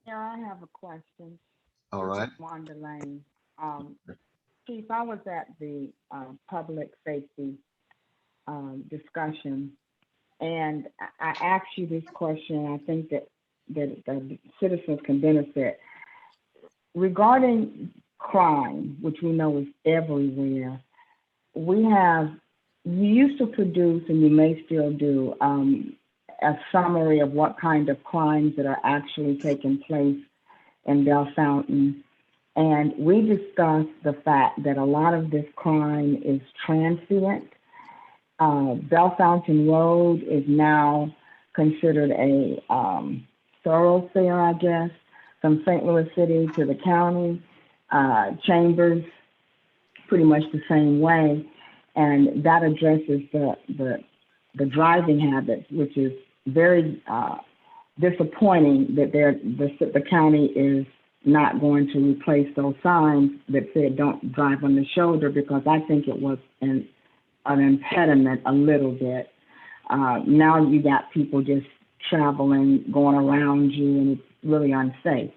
Yeah, I have a question. All right. Wanda Lane. Chief, I was at the public safety discussion, and I asked you this question. I think that the citizens can benefit. Regarding crime, which we know is everywhere, you used to produce, and you may still do, a summary of what kind of crimes that are actually taking place in Bell Fountain. And we discussed the fact that a lot of this crime is transient. Bell Fountain Road is now considered a thoroughfare, I guess, from St. Louis City to the county. Chambers, pretty much the same way. And that addresses the the driving habits, which is very disappointing that the county is not going to replace those signs that said don't drive on the shoulder, because I think it was an impediment a little bit. Now you got people just traveling, going around you, and it's really unsafe.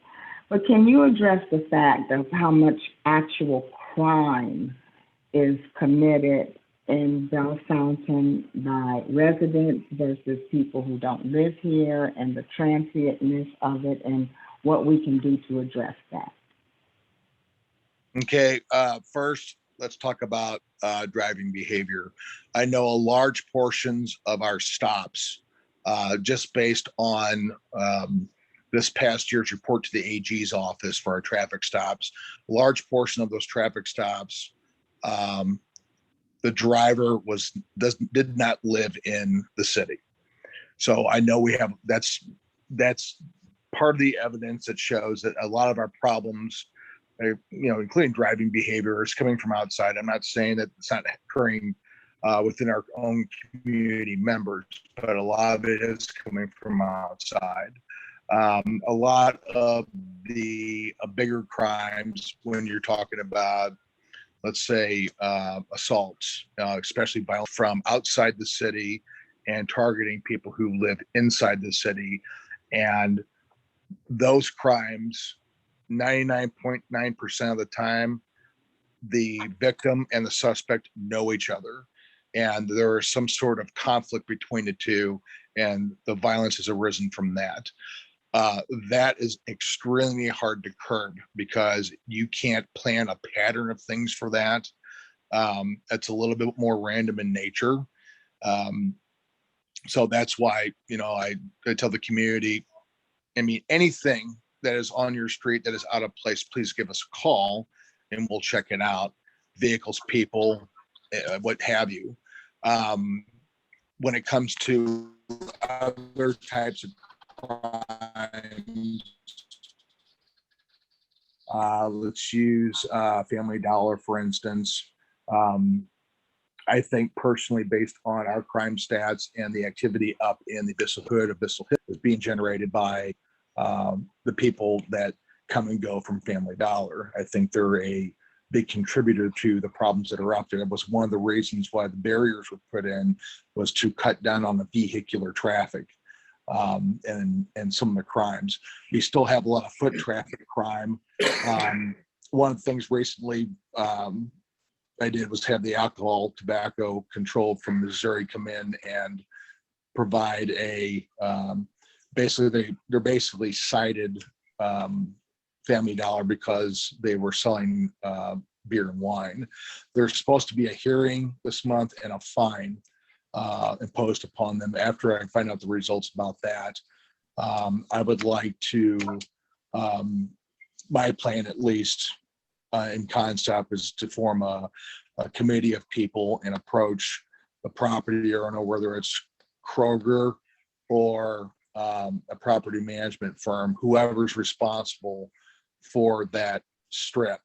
But can you address the fact of how much actual crime is committed in Bell Fountain by residents versus people who don't live here, and the transientness of it, and what we can do to address that? Okay, first, let's talk about driving behavior. I know a large portions of our stops, just based on this past year's report to the AG's office for our traffic stops, a large portion of those traffic stops, the driver did not live in the city. So I know we have, that's part of the evidence that shows that a lot of our problems, including driving behavior, is coming from outside. I'm not saying that it's not occurring within our own community members, but a lot of it is coming from outside. A lot of the bigger crimes, when you're talking about, let's say, assaults, especially violent from outside the city and targeting people who live inside the city. And those crimes, 99.9% of the time, the victim and the suspect know each other. And there is some sort of conflict between the two, and the violence has arisen from that. That is extremely hard to curb, because you can't plan a pattern of things for that. It's a little bit more random in nature. So that's why, I tell the community, anything that is on your street that is out of place, please give us a call and we'll check it out. Vehicles, people, what have you. When it comes to other types of crimes, let's use Family Dollar, for instance. I think personally, based on our crime stats and the activity up in the Bissell Hood of Bissell Hill, is being generated by the people that come and go from Family Dollar. I think they're a big contributor to the problems that are out there. It was one of the reasons why the barriers were put in, was to cut down on the vehicular traffic and some of the crimes. We still have a lot of foot traffic crime. One of the things recently I did was have the alcohol tobacco control from Missouri come in and provide a they're basically cited Family Dollar because they were selling beer and wine. There's supposed to be a hearing this month and a fine imposed upon them. After I find out the results about that, I would like to, my plan at least in concept, is to form a committee of people and approach the property owner, whether it's Kroger or a property management firm, whoever's responsible for that strip,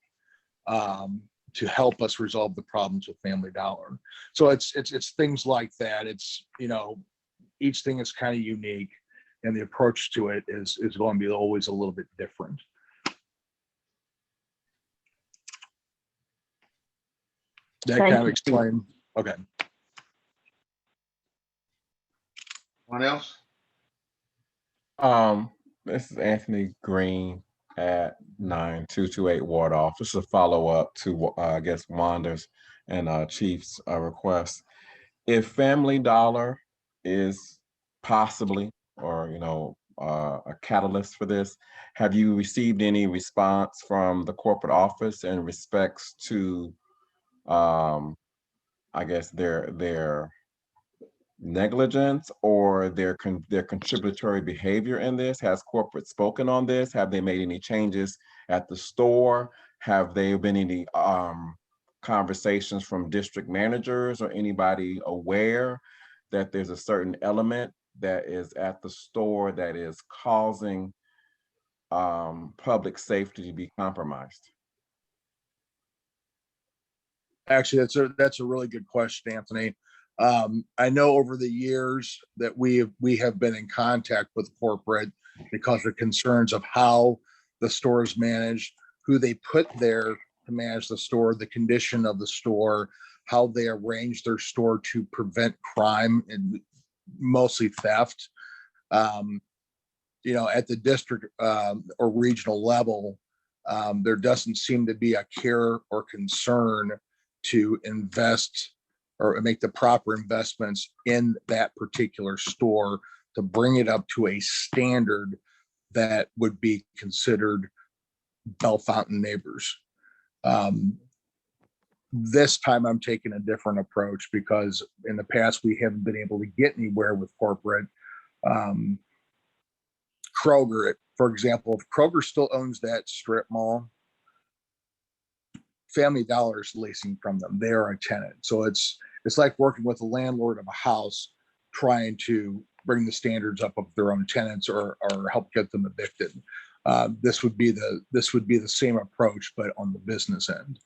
to help us resolve the problems with Family Dollar. So it's things like that. It's, each thing is kind of unique, and the approach to it is going to be always a little bit different. That kind of explain. Okay. Anyone else? This is Anthony Green at 9228 Ward This is a follow-up to, I guess, Wanda's and Chief's request. If Family Dollar is possibly, or a catalyst for this, have you received any response from the corporate office in respects to, I guess, their negligence or their contributory behavior in this? Has corporate spoken on this? Have they made any changes at the store? Have there been any conversations from district managers or anybody aware that there's a certain element that is at the store that is causing public safety to be compromised? Actually, that's a really good question, Anthony. I know over the years that we have been in contact with corporate because of concerns of how the store is managed, who they put there to manage the store, the condition of the store, how they arrange their store to prevent crime and mostly theft. At the district or regional level, there doesn't seem to be a care or concern to invest or make the proper investments in that particular store to bring it up to a standard that would be considered Bell Fountain neighbors. This time I'm taking a different approach because in the past we haven't been able to get anywhere with corporate. Kroger, for example, if Kroger still owns that strip mall, Family Dollar is leasing from them. They are a tenant. So it's like working with a landlord of a house trying to bring the standards up of their own tenants or help get them evicted. This would be the same approach, but on the business end.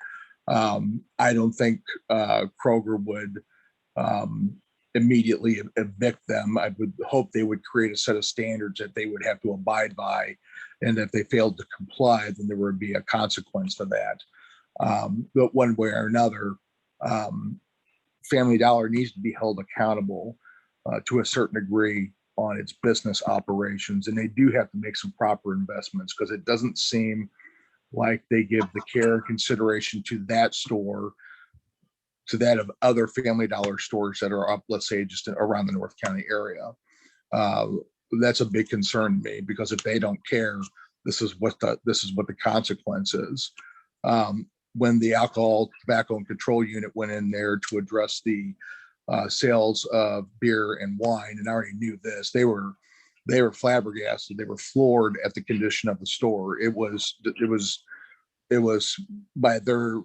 I don't think Kroger would immediately evict them. I would hope they would create a set of standards that they would have to abide by, and if they failed to comply, then there would be a consequence to that. But one way or another, Family Dollar needs to be held accountable to a certain degree on its business operations, and they do have to make some proper investments because it doesn't seem like they give the care and consideration to that store to that of other Family Dollar stores that are up, let's say, just around the North County area. That's a big concern to me because if they don't care, this is what the consequence is. When the Alcohol, Tobacco, and Control Unit went in there to address the sales of beer and wine, and I already knew this, they were flabbergasted. They were floored at the condition of the store. It was by their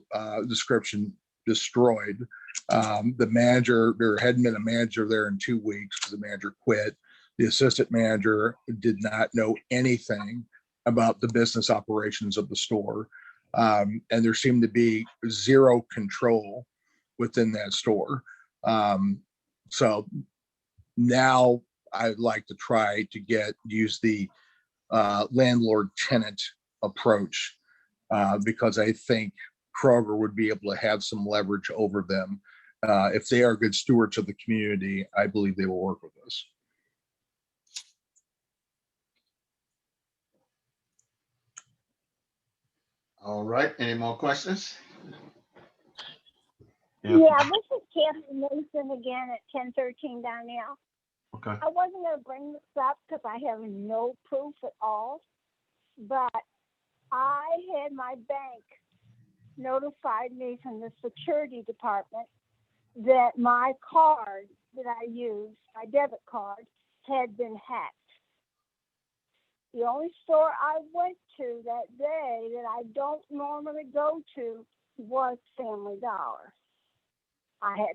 description destroyed. The manager, there hadn't been a manager there in 2 weeks because the manager quit. The assistant manager did not know anything about the business operations of the store. And there seemed to be zero control within that store. So now I'd like to try to use the landlord tenant approach because I think Kroger would be able to have some leverage over them. If they are good stewards of the community, I believe they will work with us. All right, any more questions? Yeah, this is Kathy Mason again at 1013 Darnell. Okay. I wasn't going to bring this up because I have no proof at all, but I had my bank notified me from the security department that my card that I used, my debit card, had been hacked. The only store I went to that day that I don't normally go to was Family Dollar.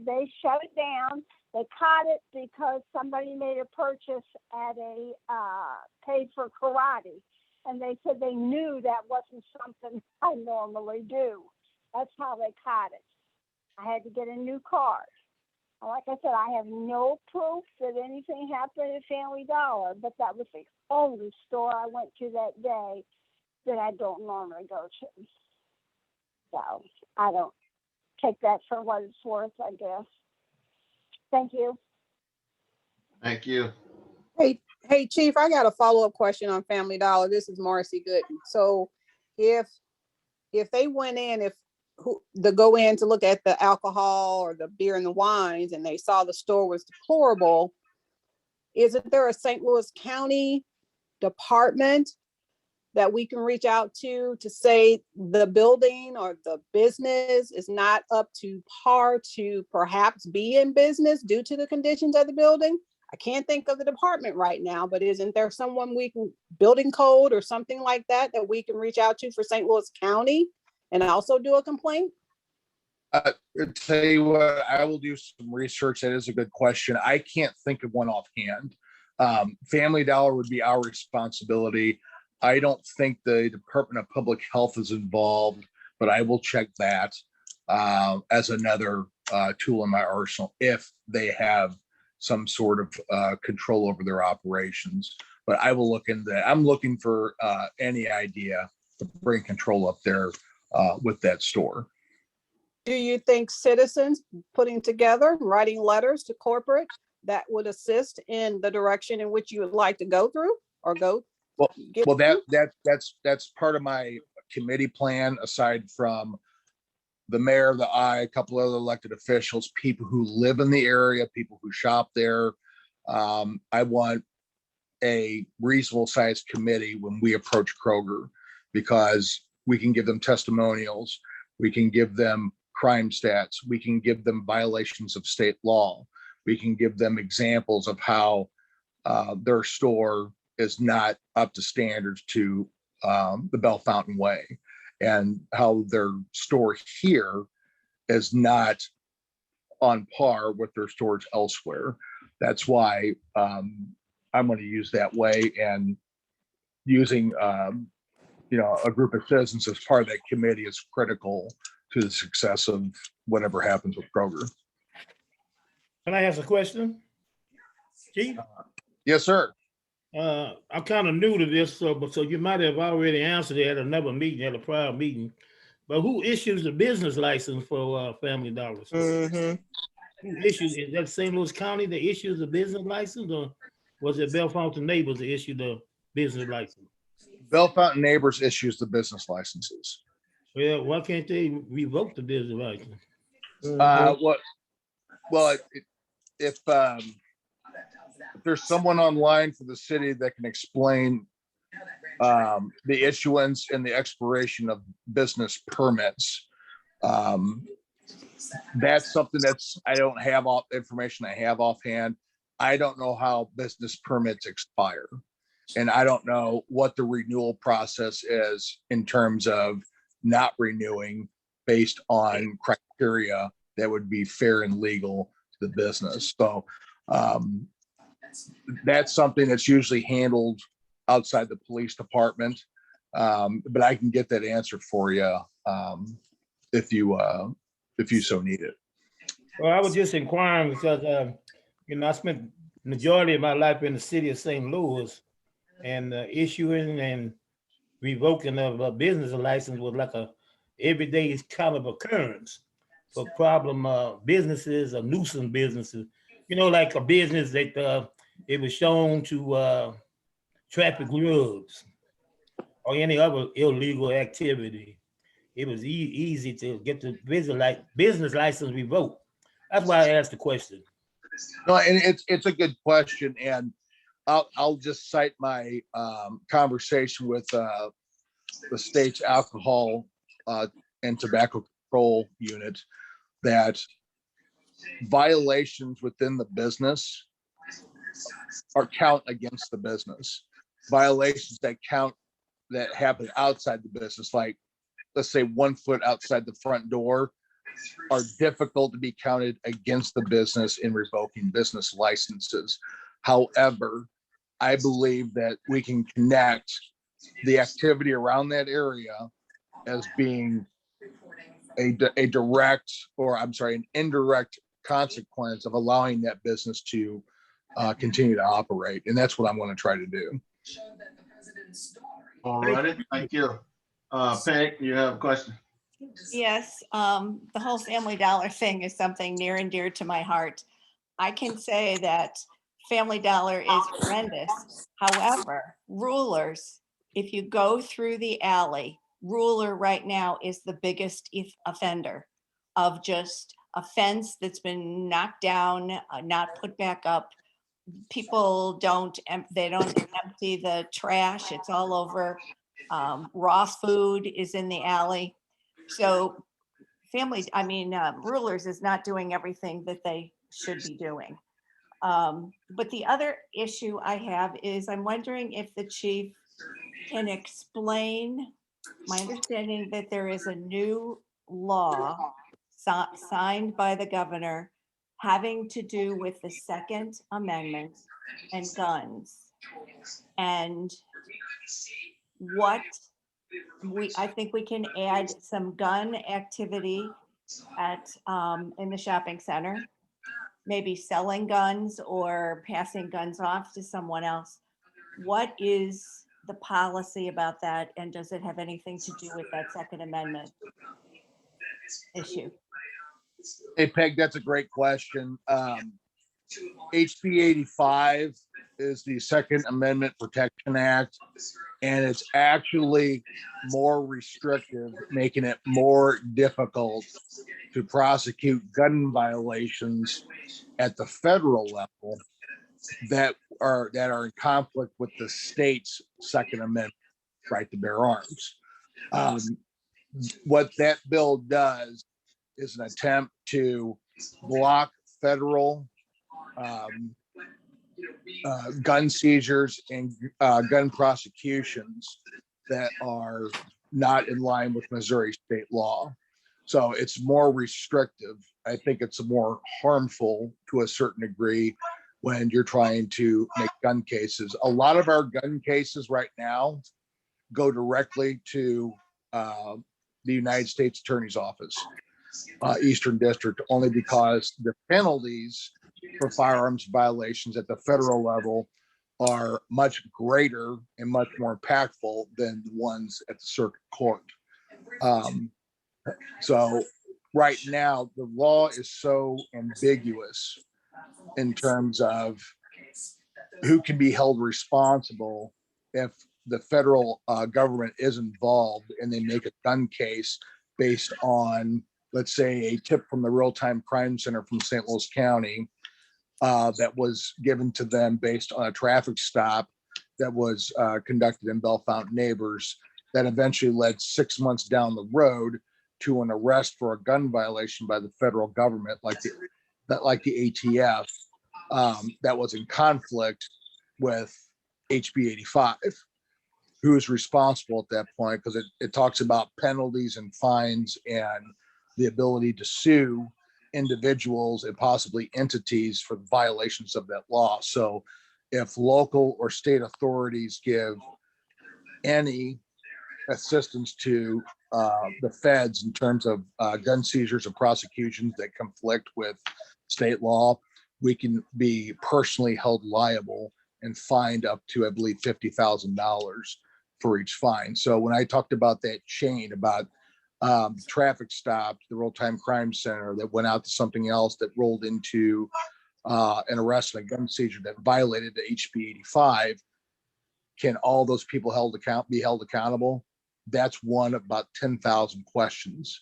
They shut it down. They caught it because somebody made a purchase at a paid for karate. And they said they knew that wasn't something I normally do. That's how they caught it. I had to get a new card. And like I said, I have no proof that anything happened at Family Dollar, but that was the only store I went to that day that I don't normally go to. So I don't take that for what it's worth, I guess. Thank you. Thank you. Hey, Chief, I got a follow-up question on Family Dollar. This is Marcy Gooden. So if they went in, go in to look at the alcohol or the beer and the wines and they saw the store was deplorable, isn't there a St. Louis County department that we can reach out to say the building or the business is not up to par to perhaps be in business due to the conditions of the building? I can't think of the department right now, but isn't there someone building code or something like that we can reach out to for St. Louis County and also do a complaint? I'll tell you what, I will do some research. That is a good question. I can't think of one offhand. Family Dollar would be our responsibility. I don't think the Department of Public Health is involved, but I will check that as another tool in my arsenal if they have some sort of control over their operations. But I will look into that. I'm looking for any idea to bring control up there with that store. Do you think citizens putting together, writing letters to corporate, that would assist in the direction in which you would like to go through or go? Well, that's part of my committee plan, aside from the mayor, a couple other elected officials, people who live in the area, people who shop there. I want a reasonable sized committee when we approach Kroger, because we can give them testimonials, we can give them crime stats, we can give them violations of state law, we can give them examples of how their store is not up to standards to the Bell Fountain Way, and how their store here is not on par with their stores elsewhere. That's why I'm going to use that way, and using a group of citizens as part of that committee is critical to the success of whatever happens with Kroger. Can I ask a question, Chief? Yes, sir. I'm kind of new to this, so you might have already answered it at another meeting, at a prior meeting. But who issues the business license for Family Dollars? Who issues? Is that St. Louis County that issues the business license, or was it Bell Fountain Neighbors that issued the business license? Bell Fountain Neighbors issues the business licenses. Well, why can't they revoke the business license? If there's someone online for the city that can explain the issuance and the expiration of business permits, that's something I don't have all information I have offhand. I don't know how business permits expire, and I don't know what the renewal process is in terms of not renewing based on criteria that would be fair and legal to the business. So that's something that's usually handled outside the police department, but I can get that answer for you if you so need it. Well, I was just inquiring because I spent the majority of my life in the city of St. Louis, and issuing and revoking of a business license was like a everyday kind of occurrence for problem businesses or nuisance businesses. Like a business that it was shown to traffic drugs or any other illegal activity. It was easy to get the business license revoked. That's why I asked the question. No, and it's a good question, and I'll just cite my conversation with the state's alcohol and tobacco control unit, that violations within the business count against the business. Violations that happen outside the business, like let's say 1 foot outside the front door, are difficult to be counted against the business in revoking business licenses. However, I believe that we can connect the activity around that area as being an indirect consequence of allowing that business to continue to operate. And that's what I'm going to try to do. All righty, thank you. Peg, you have a question? Yes, the whole Family Dollar thing is something near and dear to my heart. I can say that Family Dollar is horrendous. However, Rulers, if you go through the alley, Ruler right now is the biggest offender of just a fence that's been knocked down, not put back up. People don't empty the trash. It's all over. Raw food is in the alley. So Rulers is not doing everything that they should be doing. But the other issue I have is I'm wondering if the chief can explain my understanding that there is a new law signed by the governor having to do with the Second Amendment and guns. And I think we can add some gun activity at, in the shopping center, maybe selling guns or passing guns off to someone else. What is the policy about that? And does it have anything to do with that Second Amendment issue? Hey, Peg, that's a great question. HB 85 is the Second Amendment Protection Act, and it's actually more restrictive, making it more difficult to prosecute gun violations at the federal level that are in conflict with the state's Second Amendment right to bear arms. What that bill does is an attempt to block federal gun seizures and gun prosecutions that are not in line with Missouri state law. So it's more restrictive. I think it's more harmful to a certain degree when you're trying to make gun cases. A lot of our gun cases right now go directly to the United States Attorney's Office, Eastern District, only because the penalties for firearms violations at the federal level are much greater and much more impactful than the ones at the circuit court. So right now, the law is so ambiguous in terms of who can be held responsible if the federal government is involved and they make a gun case based on, let's say, a tip from the Real-Time Crime Center from St. Louis County that was given to them based on a traffic stop that was conducted in Bellefonte Neighbors that eventually led 6 months down the road to an arrest for a gun violation by the federal government, like the ATF, that was in conflict with HB 85. Who is responsible at that point? Because it talks about penalties and fines and the ability to sue individuals and possibly entities for violations of that law. So if local or state authorities give any assistance to the feds in terms of gun seizures or prosecutions that conflict with state law, we can be personally held liable and fined up to, I believe, $50,000 for each fine. So when I talked about that chain about traffic stop, the Real-Time Crime Center that went out to something else that rolled into an arrest and a gun seizure that violated the HB 85, can all those people be held accountable? That's one of about 10,000 questions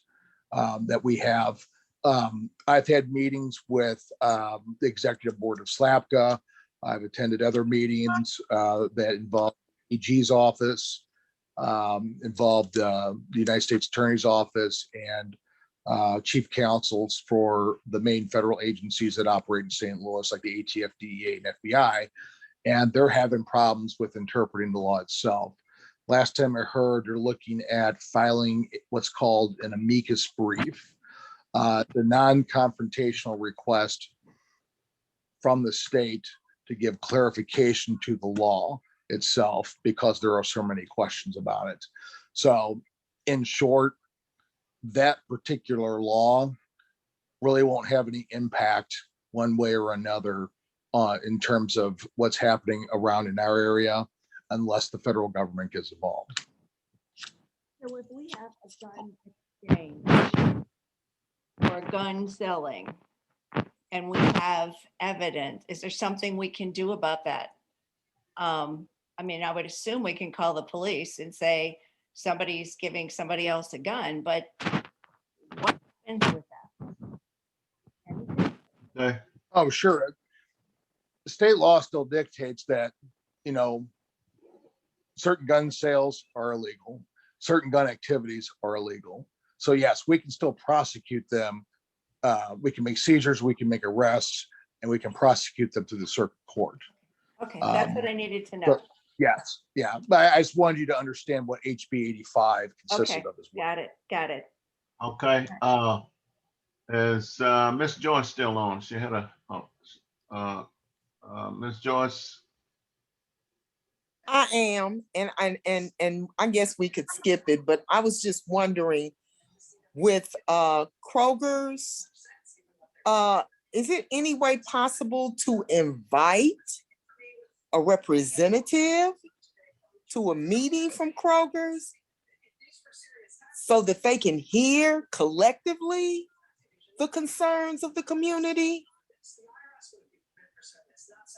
that we have. I've had meetings with the executive board of SLAPCA. I've attended other meetings that involve EG's office, involved the United States Attorney's Office, and chief counsels for the main federal agencies that operate in St. Louis, like the ATF, DEA, and FBI. And they're having problems with interpreting the law itself. Last time I heard, they're looking at filing what's called an amicus brief, the non-confrontational request from the state to give clarification to the law itself, because there are so many questions about it. So in short, that particular law really won't have any impact one way or another in terms of what's happening around in our area, unless the federal government gets involved. So if we have a gun exchange or gun selling, and we have evidence, is there something we can do about that? I mean, I would assume we can call the police and say somebody's giving somebody else a gun, but what happens with that? Okay. Oh, sure. The state law still dictates that, certain gun sales are illegal, certain gun activities are illegal. So yes, we can still prosecute them. We can make seizures, we can make arrests, and we can prosecute them through the circuit court. Okay, that's what I needed to know. So, yes, yeah. But I just wanted you to understand what HB 85 consisted Okay, of as well. got it. Okay. Is Miss Joyce still on? She had Miss Joyce. I am, and I guess we could skip it, but I was just wondering, with Kroger's. Is it any way possible to invite a representative to a meeting from Kroger's so that they can hear collectively the concerns of the community?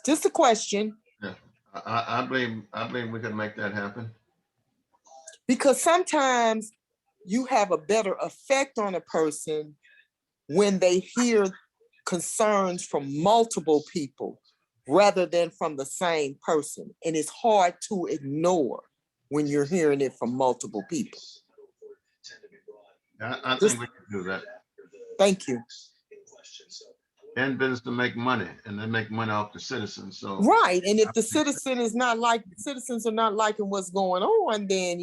Just a question. Yeah, I believe we can make that happen. Because sometimes you have a better effect on a person when they hear concerns from multiple people rather than from the same person. And it's hard to ignore when you're hearing it from multiple people. I think we can do that. Thank you. And business to make money, and they make money off the citizens. So right, and if the citizens are not liking what's going on, then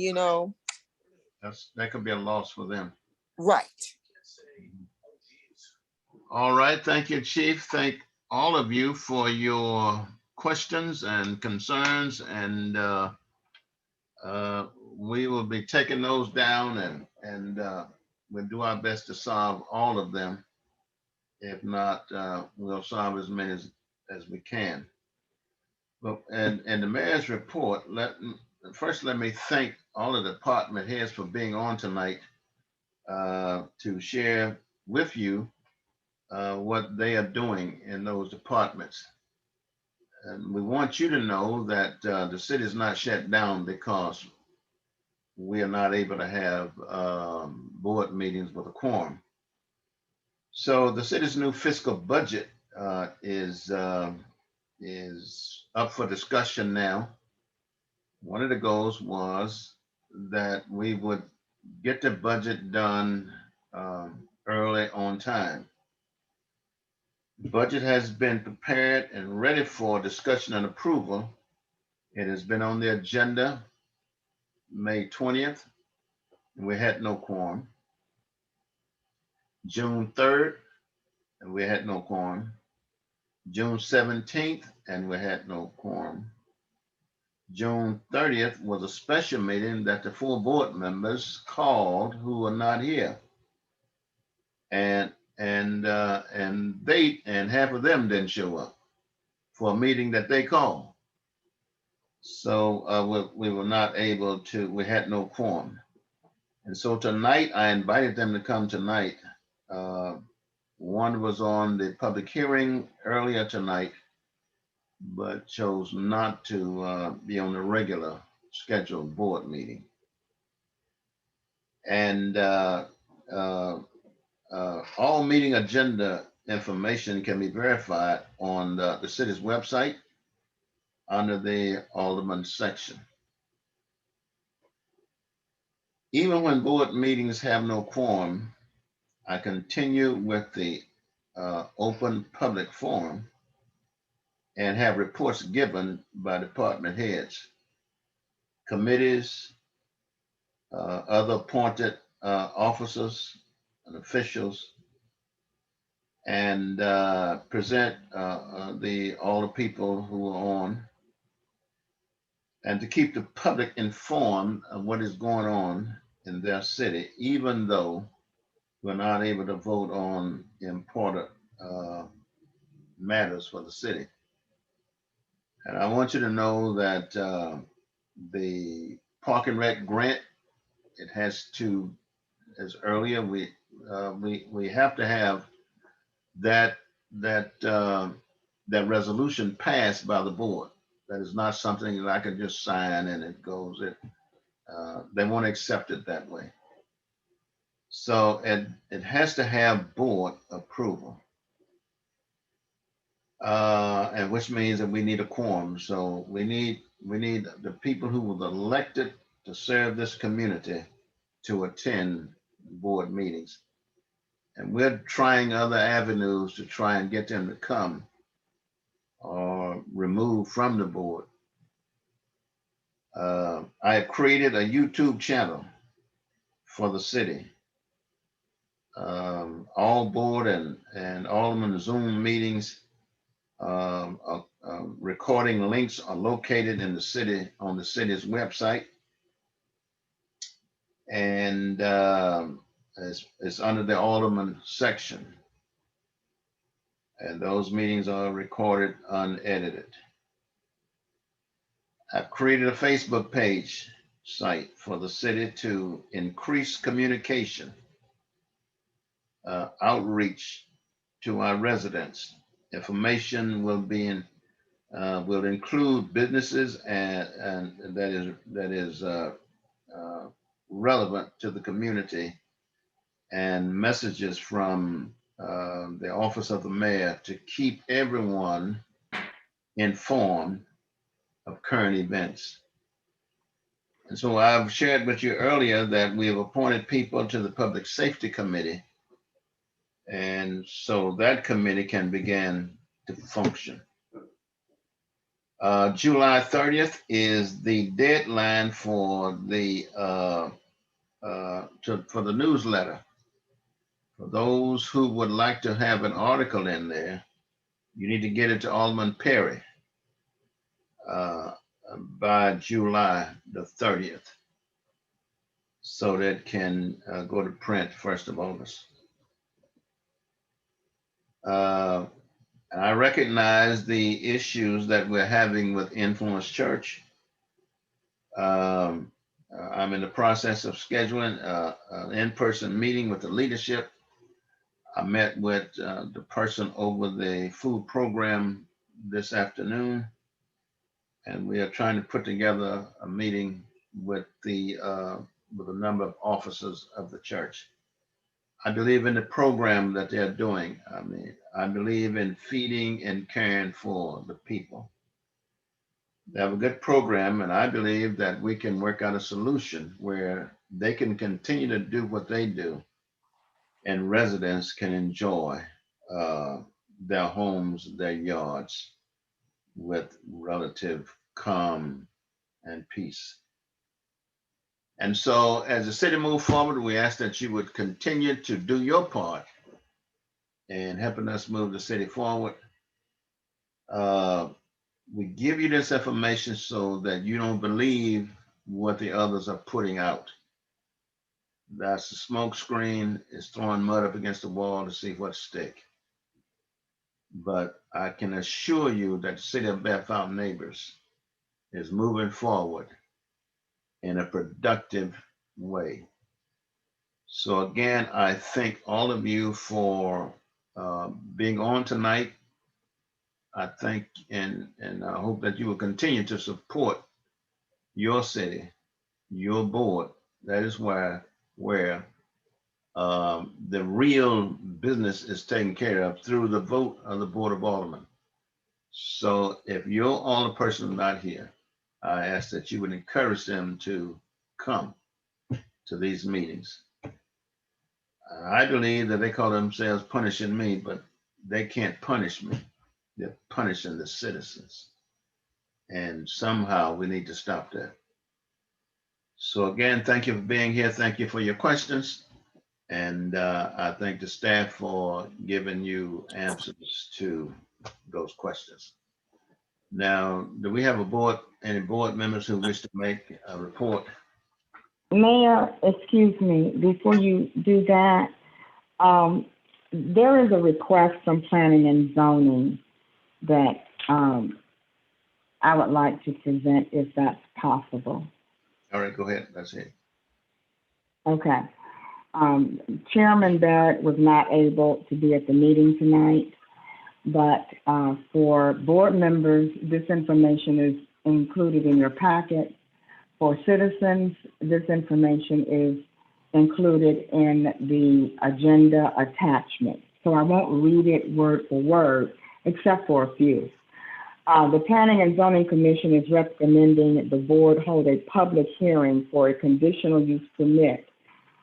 that could be a loss for them. Right. All right, thank you, Chief. Thank all of you for your questions and concerns, and we will be taking those down, and we'll do our best to solve all of them. If not, we'll solve as many as we can. But and the mayor's report, first let me thank all of the department heads for being on tonight to share with you what they are doing in those departments. And we want you to know that the city is not shut down because we are not able to have board meetings with a quorum. So the city's new fiscal budget is up for discussion now. One of the goals was that we would get the budget done early on time. The budget has been prepared and ready for discussion and approval. It has been on the agenda May 20th, and we had no quorum. June 3rd, and we had no quorum. June 17th, and we had no quorum. June 30th was a special meeting that the full board members called who were not here. And half of them didn't show up for a meeting that they called. So we were not able to, we had no quorum. And so tonight, I invited them to come tonight. One was on the public hearing earlier tonight, but chose not to be on the regular scheduled board meeting. And all meeting agenda information can be verified on the city's website under the Alderman section. Even when board meetings have no quorum, I continue with the open public forum and have reports given by department heads, committees, other appointed officers and officials, and present all the people who are on, and to keep the public informed of what is going on in their city, even though we're not able to vote on important matters for the city. And I want you to know that the Park and Rec grant, it has to, as earlier, we have to have that resolution passed by the board. That is not something that I can just sign and it goes. They won't accept it that way. So it has to have board approval, and which means that we need a quorum. So we need the people who were elected to serve this community to attend board meetings. And we're trying other avenues to try and get them to come or removed from the board. I have created a YouTube channel for the city. All board and alderman Zoom meetings, recording links are located in the city, on the city's website. And It's under the Alderman section. And those meetings are recorded unedited. I've created a Facebook page site for the city to increase communication, outreach to our residents. Information will be in, will include businesses and that is relevant to the community, and messages from the office of the mayor to keep everyone informed of current events. And so I've shared with you earlier that we have appointed people to the Public Safety Committee. And so that committee can begin to function. July 30th is the deadline for the for the newsletter. For those who would like to have an article in there, you need to get it to Alderman Perry by July the 30th, so that it can go to print 1st of August. I recognize the issues that we're having with Influence Church. I'm in the process of scheduling an in-person meeting with the leadership. I met with the person over the food program this afternoon, and we are trying to put together a meeting with a number of officers of the church. I believe in the program that they're doing. I mean, I believe in feeding and caring for the people. They have a good program, and I believe that we can work out a solution where they can continue to do what they do, and residents can enjoy their homes, their yards with relative calm and peace. And so as the city moves forward, we ask that you would continue to do your part in helping us move the city forward. We give you this information so that you don't believe what the others are putting out. That's the smoke screen. It's throwing mud up against the wall to see what sticks. But I can assure you that the city of Bear Fountain Neighbors is moving forward in a productive way. So again, I thank all of you for being on tonight. I thank and I hope that you will continue to support your city, your board. That is where the real business is taken care of through the vote of the Board of Aldermen. So if you're alderperson not here, I ask that you would encourage them to come to these meetings. I believe that they call themselves punishing me, but they can't punish me. They're punishing the citizens. And somehow we need to stop that. So again, thank you for being here. Thank you for your questions. And I thank the staff for giving you answers to those questions. Now, do we have any board members who wish to make a report? Mayor, excuse me, before you do that, there is a request from planning and zoning that I would like to present if that's possible. All right, go ahead. That's it. Okay. Chairman Barrett was not able to be at the meeting tonight, but for board members, this information is included in your packet. For citizens, this information is included in the agenda attachment. So I won't read it word for word, except for a few. The Planning and Zoning Commission is recommending the board hold a public hearing for a conditional use permit,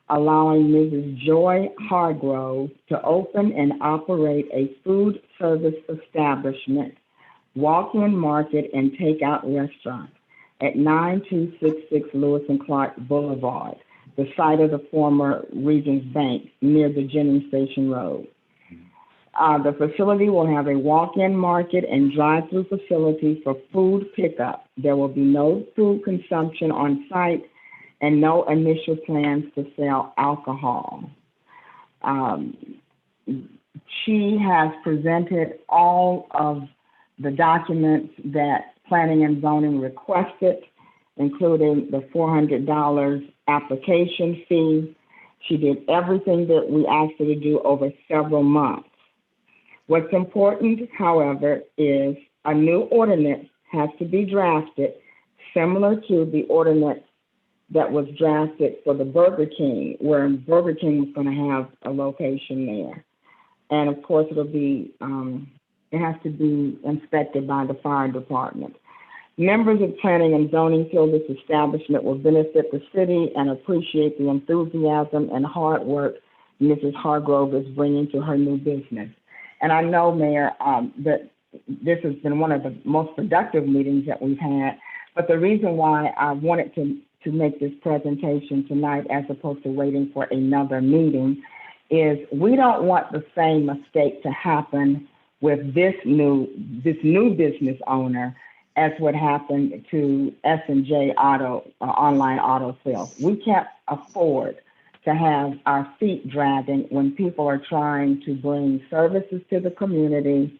allowing Mrs. Joy Hargrove to open and operate a food service establishment, walk-in market, and takeout restaurant at 9266 Lewis and Clark Boulevard, the site of the former Regions Bank near the Jennings Station Road. The facility will have a walk-in market and drive-through facility for food pickup. There will be no food consumption on site and no initial plans to sell alcohol. Um, she has presented all of the documents that planning and zoning requested, including the $400 application fee. She did everything that we asked her to do over several months. What's important, however, is a new ordinance has to be drafted similar to the ordinance that was drafted for the Burger King, where Burger King was going to have a location there. And of course, it'll be, it has to be inspected by the fire department. Members of planning and zoning feel this establishment will benefit the city and appreciate the enthusiasm and hard work Mrs. Hargrove is bringing to her new business. And I know, Mayor, that this has been one of the most productive meetings that we've had. But the reason why I wanted to make this presentation tonight, as opposed to waiting for another meeting, is we don't want the same mistake to happen with this new business owner as what happened to S&J Auto, online auto sales. We can't afford to have our feet dragging when people are trying to bring services to the community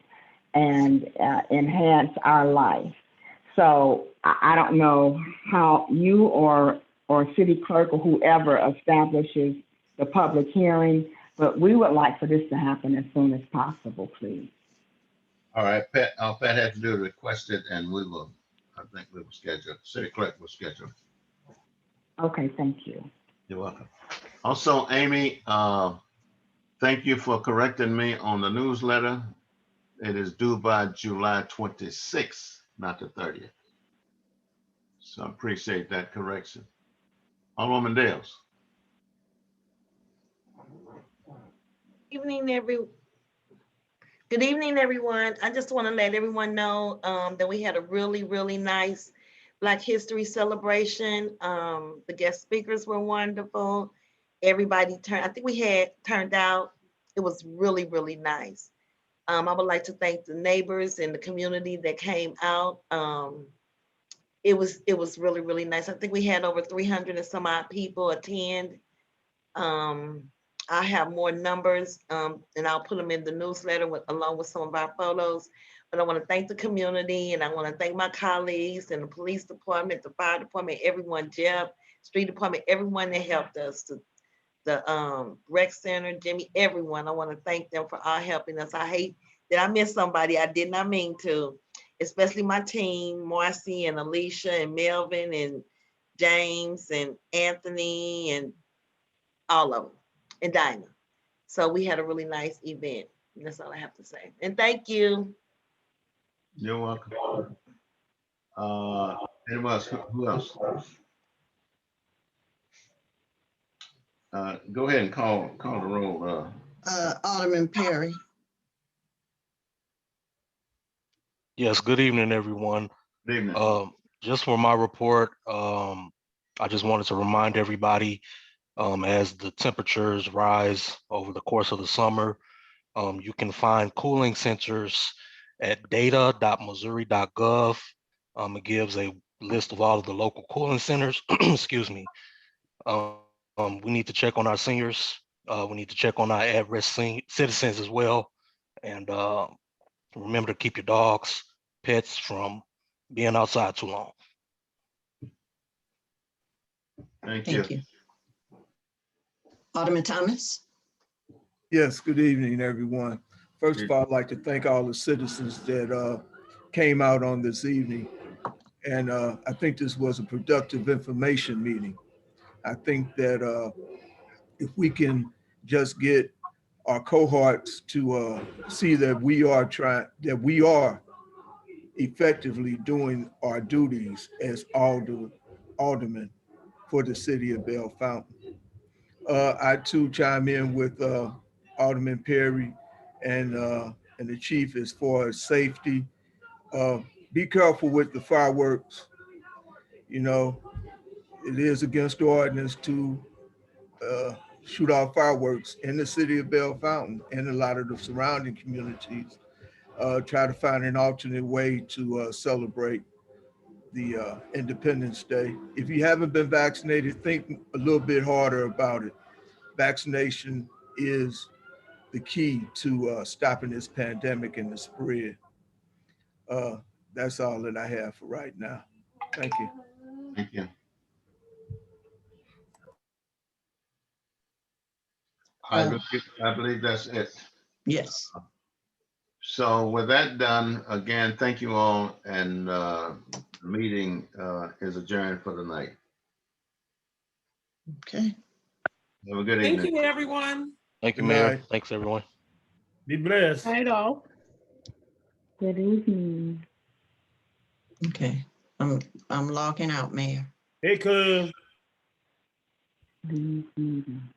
and enhance our life. So I don't know how you or city clerk or whoever establishes the public hearing, but we would like for this to happen as soon as possible, please. All right, Pat, all Pat had to do is request it and I think we will schedule, city clerk will schedule. Okay, thank you. You're welcome. Also, Amy, thank you for correcting me on the newsletter. It is due by July 26th, not the 30th. So I appreciate that correction. Alderwoman Dales. Good evening, everyone. I just want to let everyone know that we had a really, really nice Black History celebration. The guest speakers were wonderful. Everybody I think we had turned out. It was really, really nice. I would like to thank the neighbors and the community that came out. It was really, really nice. I think we had over 300 and some odd people attend. I have more numbers and I'll put them in the newsletter along with some of our photos. But I want to thank the community and I want to thank my colleagues and the police department, the fire department, everyone, Jeff, street department, everyone that helped us, the rec center, Jimmy, everyone. I want to thank them for all helping us. I hate that I missed somebody. I did not mean to, especially my team, Marcy and Alicia and Melvin and James and Anthony and all of them, and Dinah. So we had a really nice event. And that's all I have to say. And thank you. You're welcome. Anyone else? Who else? Go ahead and call the roll. Alderman Perry. Yes, good evening, everyone. Good evening. Just for my report, I just wanted to remind everybody, as the temperatures rise over the course of the summer, you can find cooling sensors at data.missouri.gov. It gives a list of all of the local cooling centers. Excuse me. We need to check on our seniors. We need to check on our at-risk citizens as well. And remember to keep your dogs, pets from being outside too long. Thank you. Alderman Thomas. Yes, good evening, everyone. First of all, I'd like to thank all the citizens that came out on this evening. And I think this was a productive information meeting. I think that if we can just get our cohorts to see that we are effectively doing our duties as aldermen for the city of Belle Fountain. I too chime in with Alderman Perry and the chief as far as safety. Be careful with the fireworks. You know, it is against the ordinance to shoot off fireworks in the city of Belle Fountain and a lot of the surrounding communities. Try to find an alternate way to celebrate the Independence Day. If you haven't been vaccinated, think a little bit harder about it. Vaccination is the key to stopping this pandemic and the spread. That's all that I have for right now. Thank you. Thank you. I believe that's it. Yes. So with that done, again, thank you all, and the meeting is adjourned for the night. Okay. Have a good Thank evening. you, everyone. Thank you, Good Mayor. night. Thanks, everyone. Be blessed. Night all. Good evening. Okay. I'm logging out, Mayor. Hey, cuz. Good evening.